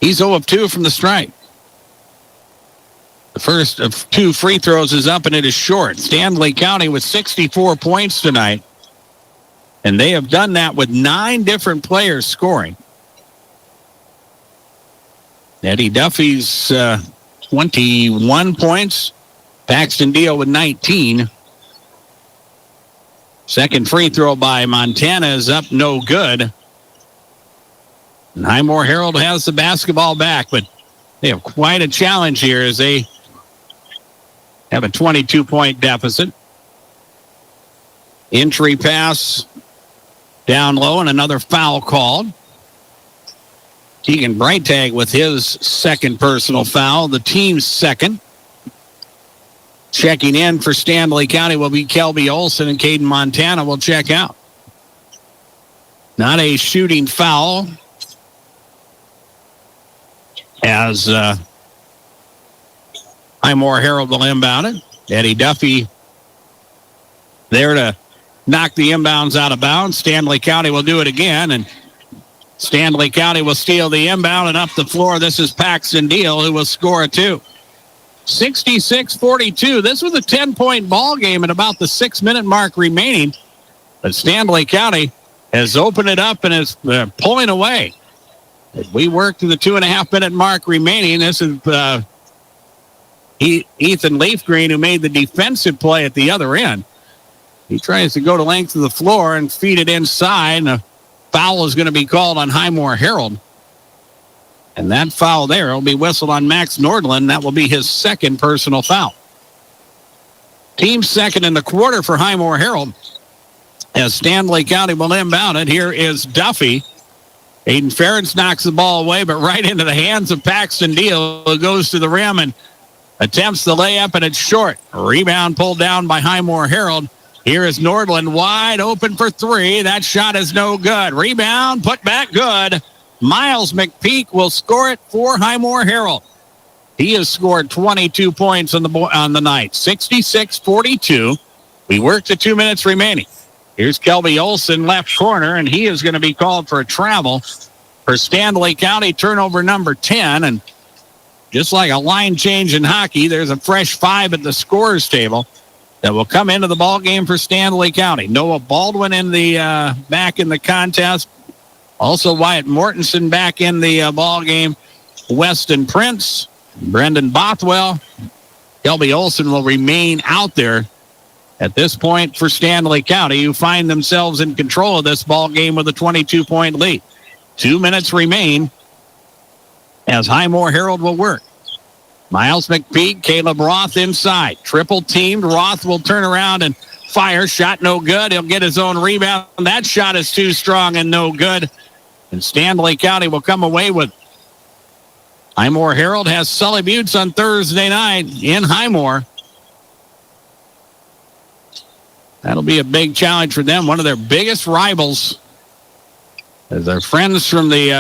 Q: He's 0 of 2 from the stripe. The first of two free throws is up, and it is short. Stanley County with 64 points tonight. And they have done that with 9 different players scoring. Eddie Duffy's 21 points. Paxton Deal with 19. Second free throw by Montana is up, no good. And Highmore-Harrold has the basketball back, but they have quite a challenge here as they have a 22-point deficit. Entry pass down low, and another foul called. Keegan Breitag with his second personal foul, the team's second. Checking in for Stanley County will be Kelby Olson, and Caden Montana will check out. Not a shooting foul, as Highmore-Harrold will inbound it. Eddie Duffy there to knock the inbounds out of bounds. Stanley County will do it again, and Stanley County will steal the inbound, and up the floor, this is Paxton Deal, who will score a two. 66-42. This was a 10-point ball game at about the 6-minute mark remaining, but Stanley County has opened it up and is pulling away. As we work to the 2.5-minute mark remaining, this is Ethan Leafgreen, who made the defensive play at the other end. He tries to go to length of the floor and feed it inside, and a foul is going to be called on Highmore-Harrold. And that foul there will be whistled on Max Nordland. That will be his second personal foul. Team second in the quarter for Highmore-Harrold, as Stanley County will inbound it. Here is Duffy. Aiden Ferentz knocks the ball away, but right into the hands of Paxton Deal, who goes to the rim and attempts the layup, and it's short. A rebound pulled down by Highmore-Harrold. Here is Nordland wide open for three. That shot is no good. Rebound, put back, good. Miles McPeak will score it for Highmore-Harrold. He has scored 22 points on the night. 66-42. We work to 2 minutes remaining. Here's Kelby Olson, left corner, and he is going to be called for a travel for Stanley County, turnover number 10. And just like a line change in hockey, there's a fresh 5 at the scorers table that will come into the ball game for Stanley County. Noah Baldwin in the back in the contest. Also, Wyatt Mortensen back in the ball game. Weston Prince, Brendan Bothwell. Kelby Olson will remain out there at this point for Stanley County, who find themselves in control of this ball game with a 22-point lead. 2 minutes remain as Highmore-Harrold will work. Miles McPeak, Caleb Roth inside. Triple teamed. Roth will turn around and fire. Shot no good. He'll get his own rebound. That shot is too strong and no good. And Stanley County will come away with. Highmore-Harrold has Sully Buttes on Thursday night in Highmore. That'll be a big challenge for them. One of their biggest rivals, as their friends from the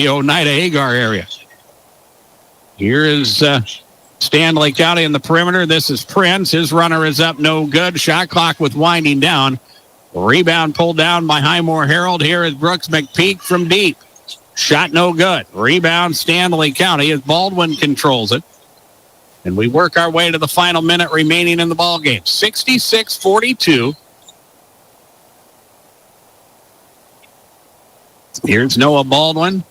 Q: Oneida Agar area. Here is Stanley County in the perimeter. This is Prince. His runner is up, no good. Shot clock with winding down. Rebound pulled down by Highmore-Harrold. Here is Brooks McPeak from deep. Shot no good. Rebound Stanley County as Baldwin controls it. And we work our way to the final minute remaining in the ball game. 66-42. Here's Noah Baldwin.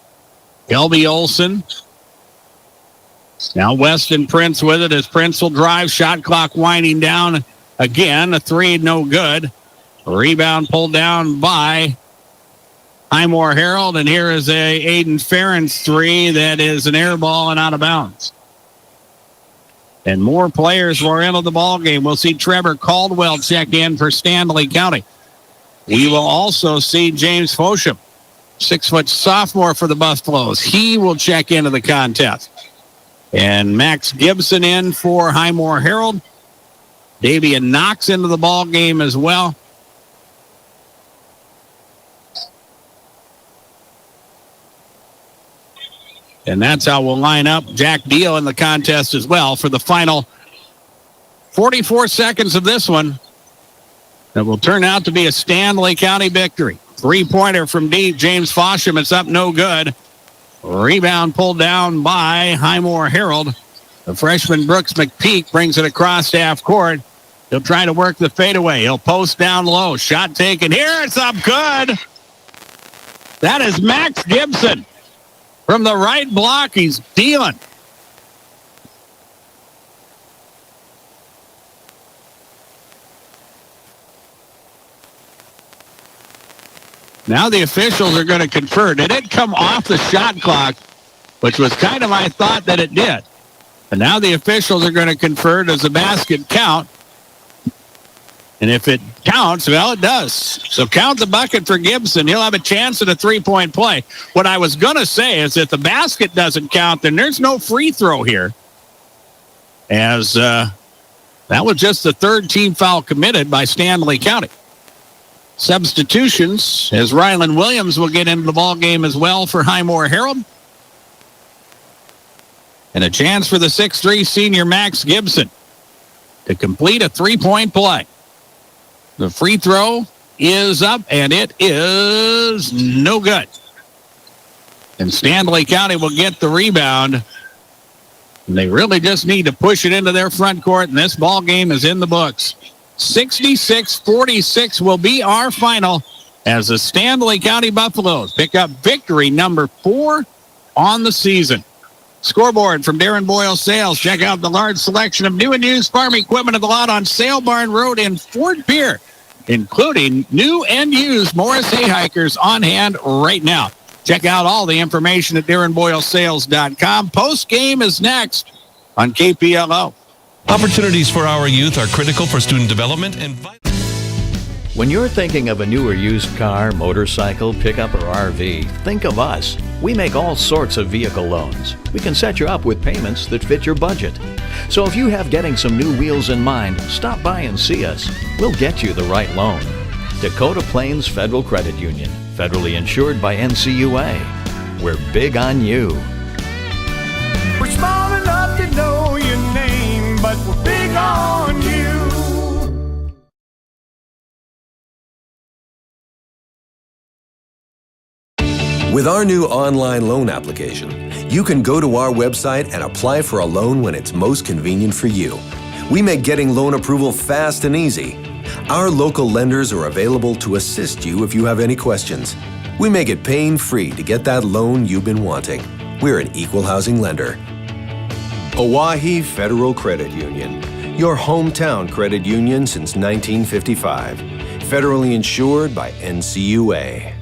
Q: Kelby Olsen. Now Weston Prince with it as Prince will drive. Shot clock winding down again. A three, no good. Rebound pulled down by Highmore-Harrold. And here is a Aiden Ferentz three that is an air ball and out of bounds. And more players were into the ball game. We'll see Trevor Caldwell check in for Stanley County. We will also see James Fosham, 6-foot sophomore for the Buffaloes. He will check into the contest. And Max Gibson in for Highmore-Harrold. Davian Knox into the ball game as well. And that's how we'll line up. Jack Deal in the contest as well for the final 44 seconds of this one. That will turn out to be a Stanley County victory. Three-pointer from deep. James Fosham. It's up no good. Rebound pulled down by Highmore-Harrold. The freshman Brooks McPeak brings it across half court. He'll try to work the fadeaway. He'll post down low. Shot taken. Here, it's up good. That is Max Gibson. From the right block, he's dealing. Now the officials are going to confer. Did it come off the shot clock, which was kind of my thought that it did. And now the officials are going to confer. Does the basket count? And if it counts, well, it does. So count the bucket for Gibson. He'll have a chance at a three-point play. What I was going to say is if the basket doesn't count, then there's no free throw here. As that was just the third team foul committed by Stanley County. Substitutions as Rylan Williams will get into the ball game as well for Highmore-Harrold. And a chance for the 6'3" senior Max Gibson to complete a three-point play. The free throw is up, and it is no good. And Stanley County will get the rebound. And they really just need to push it into their front court, and this ball game is in the books. 66-46 will be our final as the Stanley County Buffaloes pick up victory number 4 on the season. Scoreboard from Darren Boyle Sales. Check out the large selection of new and used farm equipment at the lot on Sale Barn Road in Fort Pierre, including new and used Morris hay hikers on hand right now. Check out all the information at DarrenBoyleSales.com. Post game is next on KPLO.
N: Opportunities for our youth are critical for student development and
A: When you're thinking of a new or used car, motorcycle, pickup, or RV, think of us. We make all sorts of vehicle loans. We can set you up with payments that fit your budget. So if you have getting some new wheels in mind, stop by and see us. We'll get you the right loan. Dakota Plains Federal Credit Union, federally insured by NCUA. We're big on you.
R: We're small enough to know your name, but we're big on you.
W: With our new online loan application, you can go to our website and apply for a loan when it's most convenient for you. We make getting loan approval fast and easy. Our local lenders are available to assist you if you have any questions. We make it pain-free to get that loan you've been wanting. We're an equal housing lender. Oahe Federal Credit Union, your hometown credit union since 1955. Federally insured by NCUA.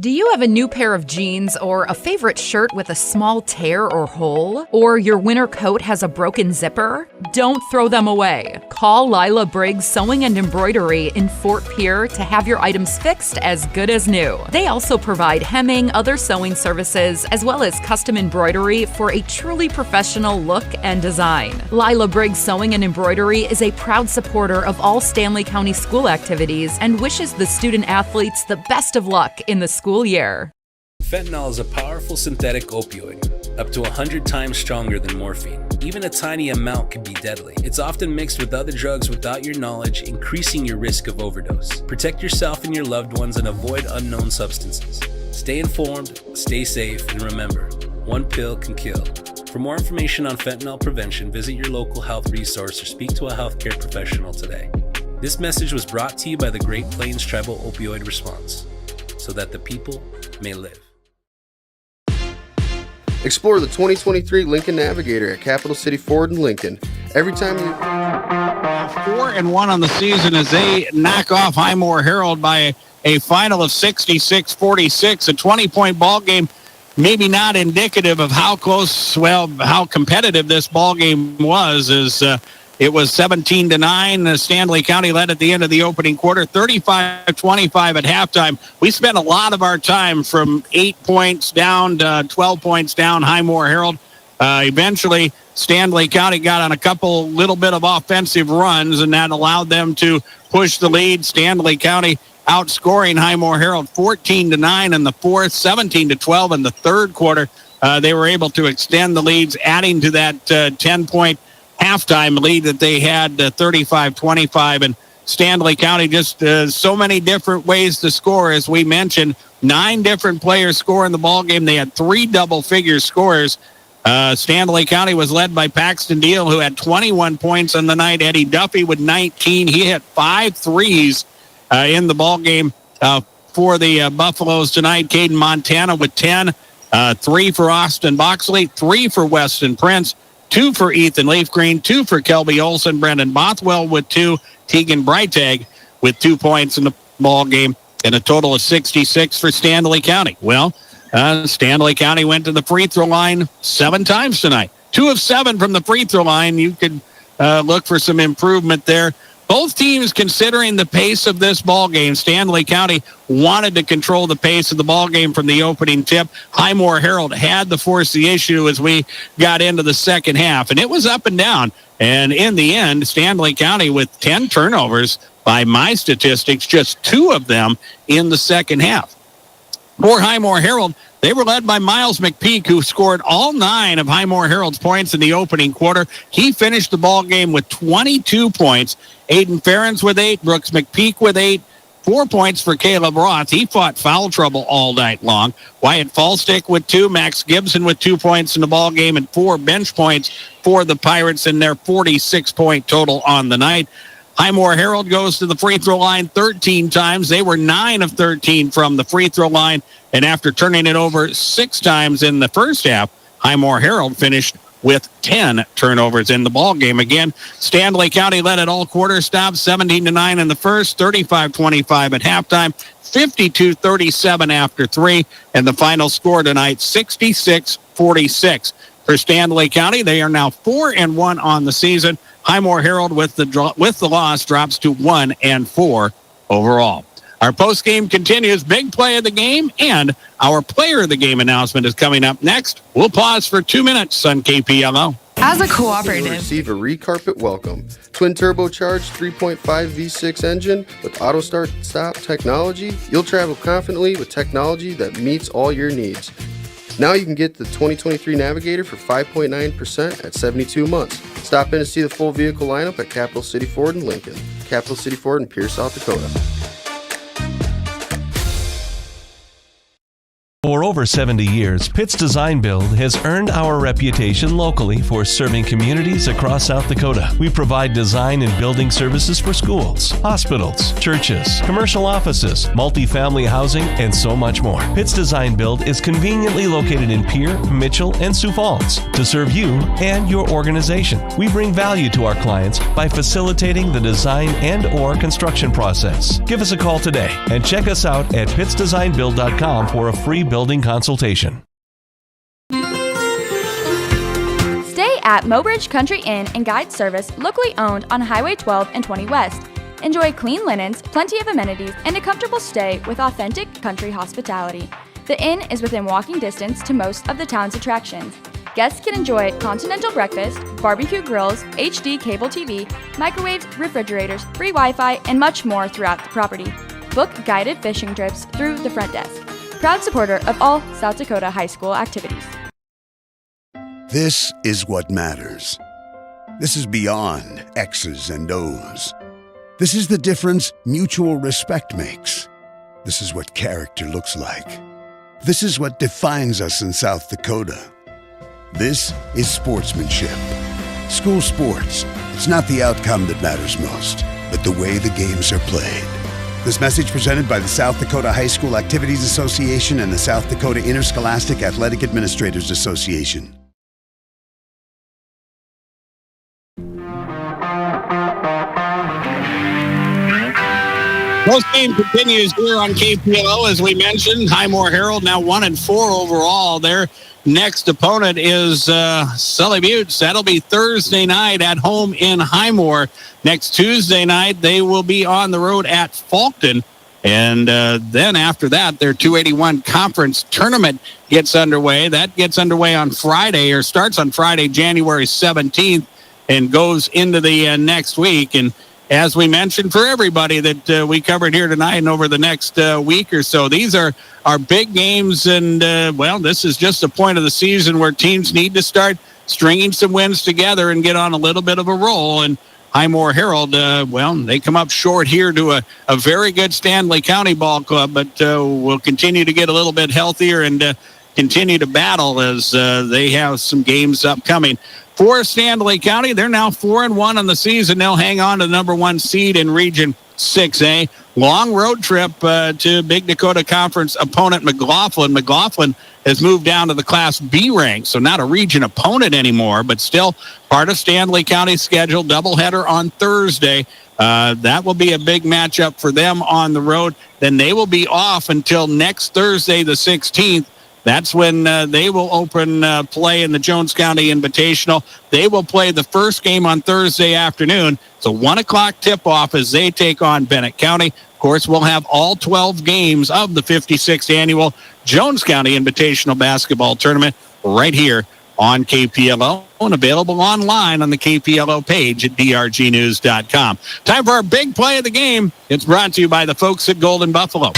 B: Do you have a new pair of jeans or a favorite shirt with a small tear or hole? Or your winter coat has a broken zipper? Don't throw them away. Call Lila Briggs Sewing and Embroidery in Fort Pierre to have your items fixed as good as new. They also provide hemming, other sewing services, as well as custom embroidery for a truly professional look and design. Lila Briggs Sewing and Embroidery is a proud supporter of all Stanley County school activities and wishes the student athletes the best of luck in the school year.
X: Fentanyl is a powerful synthetic opioid, up to 100 times stronger than morphine. Even a tiny amount can be deadly. It's often mixed with other drugs without your knowledge, increasing your risk of overdose. Protect yourself and your loved ones and avoid unknown substances. Stay informed, stay safe, and remember, one pill can kill. For more information on fentanyl prevention, visit your local health resource or speak to a healthcare professional today. This message was brought to you by the Great Plains Tribal Opioid Response. so that the people may live.
C: Explore the 2023 Lincoln Navigator at Capital City Ford in Lincoln. Every time you
Q: 4-1 on the season as they knock off Highmore-Harrold by a final of 66-46, a 20-point ball game. Maybe not indicative of how close, how competitive this ball game was, as it was 17-9. Stanley County led at the end of the opening quarter, 35-25 at halftime. We spent a lot of our time from 8 points down to 12 points down Highmore-Harrold. Eventually, Stanley County got on a little bit of offensive runs, and that allowed them to push the lead. Stanley County outscoring Highmore-Harrold 14-9 in the fourth, 17-12 in the third quarter. They were able to extend the leads, adding to that 10-point halftime lead that they had, 35-25. And Stanley County just so many different ways to score. As we mentioned, 9 different players score in the ball game. They had 3 double-figure scorers. Stanley County was led by Paxton Deal, who had 21 points on the night. Eddie Duffy with 19. He hit 5 threes in the ball game for the Buffaloes tonight. Caden Montana with 10. 3 for Austin Boxley, 3 for Weston Prince, 2 for Ethan Leafgreen, 2 for Kelby Olson, Brendan Bothwell with 2, Tegan Breitag with 2 points in the ball game, and a total of 66 for Stanley County. Well, Stanley County went to the free throw line 7 times tonight. 2 of 7 from the free throw line. You could look for some improvement there. Both teams considering the pace of this ball game. Stanley County wanted to control the pace of the ball game from the opening tip. Highmore-Harrold had to force the issue as we got into the second half, and it was up and down. And in the end, Stanley County with 10 turnovers, by my statistics, just 2 of them in the second half. For Highmore-Harrold, they were led by Miles McPeak, who scored all 9 of Highmore-Harrold's points in the opening quarter. He finished the ball game with 22 points. Aiden Ferens with 8, Brooks McPeak with 8, 4 points for Caleb Roth. He fought foul trouble all night long. Wyatt Fallstick with 2, Max Gibson with 2 points in the ball game, and 4 bench points for the Pirates in their 46-point total on the night. Highmore-Harrold goes to the free throw line 13 times. They were 9 of 13 from the free throw line. And after turning it over 6 times in the first half, Highmore-Harrold finished with 10 turnovers in the ball game. Again, Stanley County led at all quarter stops, 17-9 in the first, 35-25 at halftime, 52-37 after 3. And the final score tonight, 66-46. For Stanley County, they are now 4-1 on the season. Highmore-Harrold with the loss drops to 1-4 overall. Our post-game continues. Big play of the game, and our player of the game announcement is coming up next. We'll pause for 2 minutes on KPLO.
D: As a cooperative,
C: you'll receive a recarpet welcome. Twin turbocharged 3.5 V6 engine with auto start stop technology. You'll travel confidently with technology that meets all your needs. Now you can get the 2023 Navigator for 5.9% at 72 months. Stop in to see the full vehicle lineup at Capital City Ford in Lincoln, Capital City Ford in Pierce, South Dakota.
E: For over 70 years, Pitt's Design Build has earned our reputation locally for serving communities across South Dakota. We provide design and building services for schools, hospitals, churches, commercial offices, multifamily housing, and so much more. Pitt's Design Build is conveniently located in Pierre, Mitchell, and Sioux Falls to serve you and your organization. We bring value to our clients by facilitating the design and/or construction process. Give us a call today and check us out at pittsdesignbuild.com for a free building consultation.
V: Stay at Mobridge Country Inn and Guide Service, locally owned on Highway 12 and 20 West. Enjoy clean linens, plenty of amenities, and a comfortable stay with authentic country hospitality. The inn is within walking distance to most of the town's attractions. Guests can enjoy continental breakfast, barbecue grills, HD cable TV, microwaves, refrigerators, free Wi-Fi, and much more throughout the property. Book guided fishing trips through the front desk. Proud supporter of all South Dakota high school activities.
O: This is what matters. This is beyond X's and O's. This is the difference mutual respect makes. This is what character looks like. This is what defines us in South Dakota. This is sportsmanship. School sports, it's not the outcome that matters most, but the way the games are played. This message presented by the South Dakota High School Activities Association and the South Dakota Interscholastic Athletic Administrators Association.
Q: Most game continues here on KPLO. As we mentioned, Highmore-Harrold now 1-4 overall. Their next opponent is Sully Buttes. That'll be Thursday night at home in Highmore. Next Tuesday night, they will be on the road at Falkton. And then after that, their 281 conference tournament gets underway. That gets underway on Friday, or starts on Friday, January 17th, and goes into the next week. And as we mentioned, for everybody that we covered here tonight and over the next week or so, these are our big games. And, this is just a point of the season where teams need to start stringing some wins together and get on a little bit of a roll. And Highmore-Harrold, they come up short here to a very good Stanley County ball club, but will continue to get a little bit healthier and continue to battle as they have some games upcoming. For Stanley County, they're now 4-1 on the season. They'll hang on to the number 1 seed in Region 6A. Long road trip to Big Dakota Conference opponent McLaughlin. McLaughlin has moved down to the Class B rank, so not a region opponent anymore, but still part of Stanley County's schedule. Doubleheader on Thursday. That will be a big matchup for them on the road. Then they will be off until next Thursday, the 16th. That's when they will open play in the Jones County Invitational. They will play the first game on Thursday afternoon. It's a 1 o'clock tip-off as they take on Bennett County. Of course, we'll have all 12 games of the 56th Annual Jones County Invitational Basketball Tournament right here on KPLO and available online on the KPLO page at drgnews.com. Time for our big play of the game. It's brought to you by the folks at Golden Buffalo.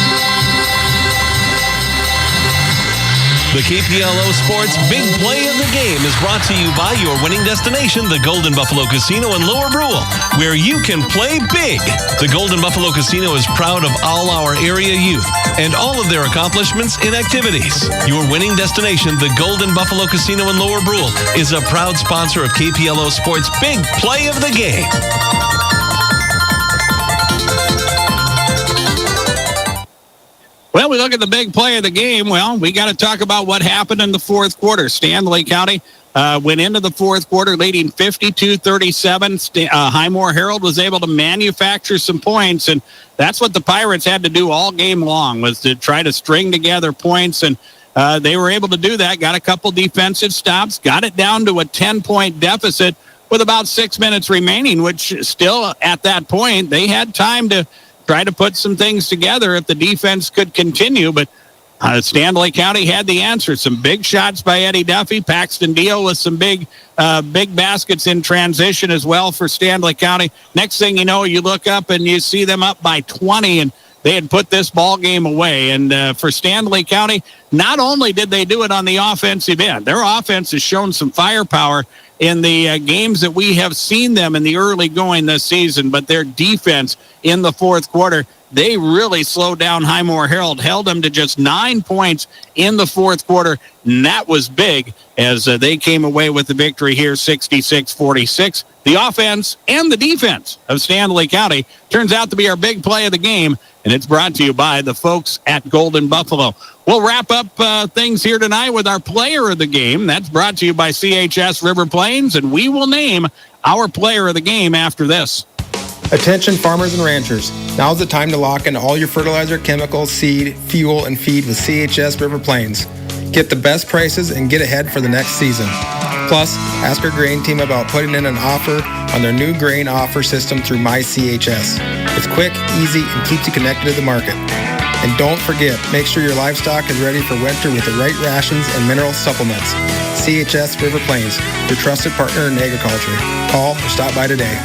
E: The KPLO Sports Big Play of the Game is brought to you by your winning destination, the Golden Buffalo Casino in Lower Brule, where you can play big. The Golden Buffalo Casino is proud of all our area youth and all of their accomplishments in activities. Your winning destination, the Golden Buffalo Casino in Lower Brule, is a proud sponsor of KPLO Sports Big Play of the Game.
Q: Well, we look at the big play of the game. Well, we got to talk about what happened in the fourth quarter. Stanley County went into the fourth quarter leading 52-37. Highmore-Harrold was able to manufacture some points, and that's what the Pirates had to do all game long, was to try to string together points, and they were able to do that. Got a couple defensive stops, got it down to a 10-point deficit with about 6 minutes remaining, which still at that point they had time to try to put some things together if the defense could continue, but Stanley County had the answer. Some big shots by Eddie Duffy. Paxton Deal with some big baskets in transition as well for Stanley County. Next thing you know, you look up and you see them up by 20, and they had put this ball game away. And for Stanley County, not only did they do it on the offensive end, their offense has shown some firepower in the games that we have seen them in the early going this season, but their defense in the fourth quarter, they really slowed down Highmore-Harrold, held them to just 9 points in the fourth quarter, and that was big as they came away with the victory here, 66-46. The offense and the defense of Stanley County turns out to be our big play of the game, and it's brought to you by the folks at Golden Buffalo. We'll wrap up things here tonight with our player of the game. That's brought to you by CHS River Plains, and we will name our player of the game after this.
D: Attention farmers and ranchers. Now's the time to lock in all your fertilizer, chemicals, seed, fuel, and feed with CHS River Plains. Get the best prices and get ahead for the next season. Plus, ask our grain team about putting in an offer on their new grain offer system through MyCHS. It's quick, easy, and keeps you connected to the market. And don't forget, make sure your livestock is ready for winter with the right rations and mineral supplements. CHS River Plains, your trusted partner in agriculture. Call or stop by today.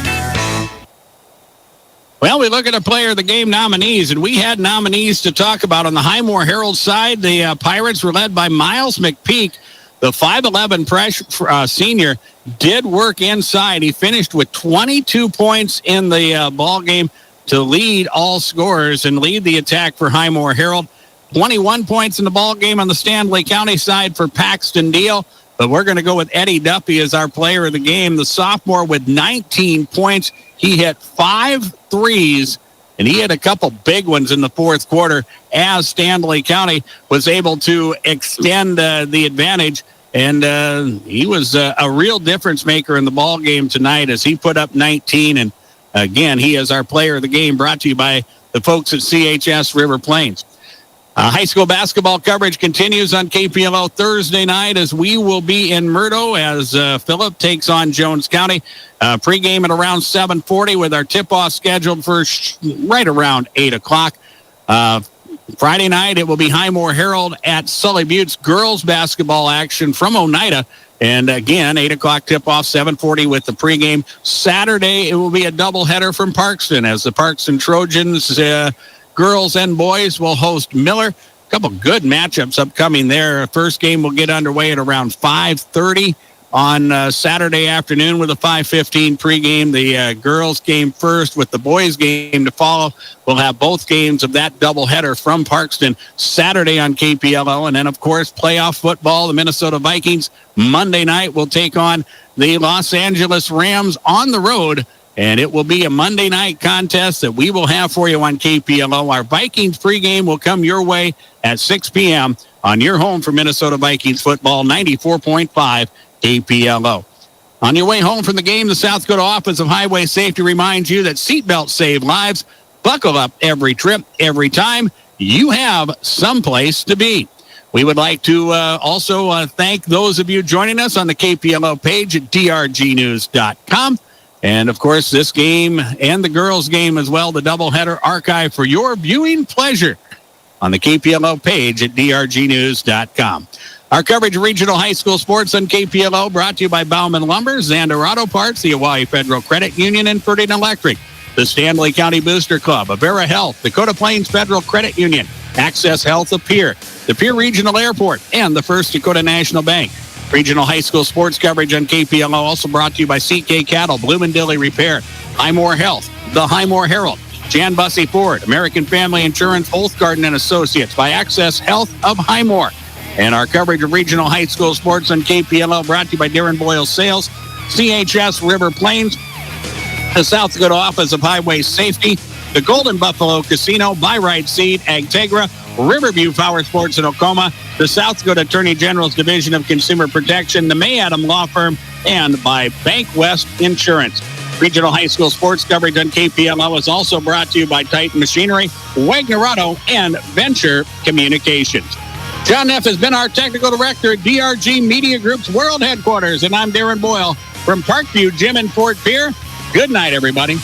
Q: Well, we look at our player of the game nominees, and we had nominees to talk about. On the Highmore-Harrold side, the Pirates were led by Miles McPeak. The 5'11" senior did work inside. He finished with 22 points in the ball game to lead all scorers and lead the attack for Highmore-Harrold. 21 points in the ball game on the Stanley County side for Paxton Deal. But we're going to go with Eddie Duffy as our player of the game. The sophomore with 19 points. He hit 5 threes and he had a couple big ones in the fourth quarter as Stanley County was able to extend the advantage. And he was a real difference maker in the ball game tonight as he put up 19. And again, he is our player of the game, brought to you by the folks at CHS River Plains. High school basketball coverage continues on KPLO Thursday night as we will be in Murdo as Phillip takes on Jones County. Pregame at around 7:40 with our tip-off scheduled for right around 8 o'clock. Friday night, it will be Highmore-Harrold at Sully Butte's girls basketball action from Oneida. And again, 8 o'clock tip-off, 7:40 with the pregame. Saturday, it will be a doubleheader from Parkston as the Parkston Trojans, girls and boys, will host Miller. A couple good matchups upcoming there. First game will get underway at around 5:30 on Saturday afternoon with a 5:15 pregame. The girls game first with the boys game to follow. We'll have both games of that doubleheader from Parkston Saturday on KPLO. And then, of course, playoff football. The Minnesota Vikings Monday night will take on the Los Angeles Rams on the road. And it will be a Monday night contest that we will have for you on KPLO. Our Vikings pregame will come your way at 6 p.m. on your home for Minnesota Vikings football, 94.5 KPLO. On your way home from the game, the South Dakota Office of Highway Safety reminds you that seatbelts save lives. Buckle up every trip, every time. You have someplace to be. We would like to also thank those of you joining us on the KPLO page at drgnews.com. And, of course, this game and the girls' game as well, the doubleheader archive for your viewing pleasure on the KPLO page at drgnews.com. Our coverage of regional high school sports on KPLO brought to you by Bauman Lumber, Zander Auto Parts, the Hawaii Federal Credit Union, and Ferdinand Electric, the Stanley County Booster Club, Avera Health, Dakota Plains Federal Credit Union, Access Health of Pierre, the Pierre Regional Airport, and the First Dakota National Bank. Regional high school sports coverage on KPLO also brought to you by CK Cattle, Bloomingdale Repair, Highmore Health, the Highmore-Harrold, Jan Bussey Ford, American Family Insurance, Holzgarten and Associates, by Access Health of Highmore. And our coverage of regional high school sports on KPLO brought to you by Darren Boyle Sales, CHS River Plains, the South Dakota Office of Highway Safety, the Golden Buffalo Casino, by Right Seed, Agtegra, Riverview Power Sports in Oklahoma, the South Dakota Attorney General's Division of Consumer Protection, the May Adam Law Firm, and by Bank West Insurance. Regional high school sports coverage on KPLO is also brought to you by Titan Machinery, Wagner Auto, and Venture Communications. John Neff has been our technical director at DRG Media Group's world headquarters, and I'm Darren Boyle from Parkview Gym in Fort Pierre. Good night, everybody.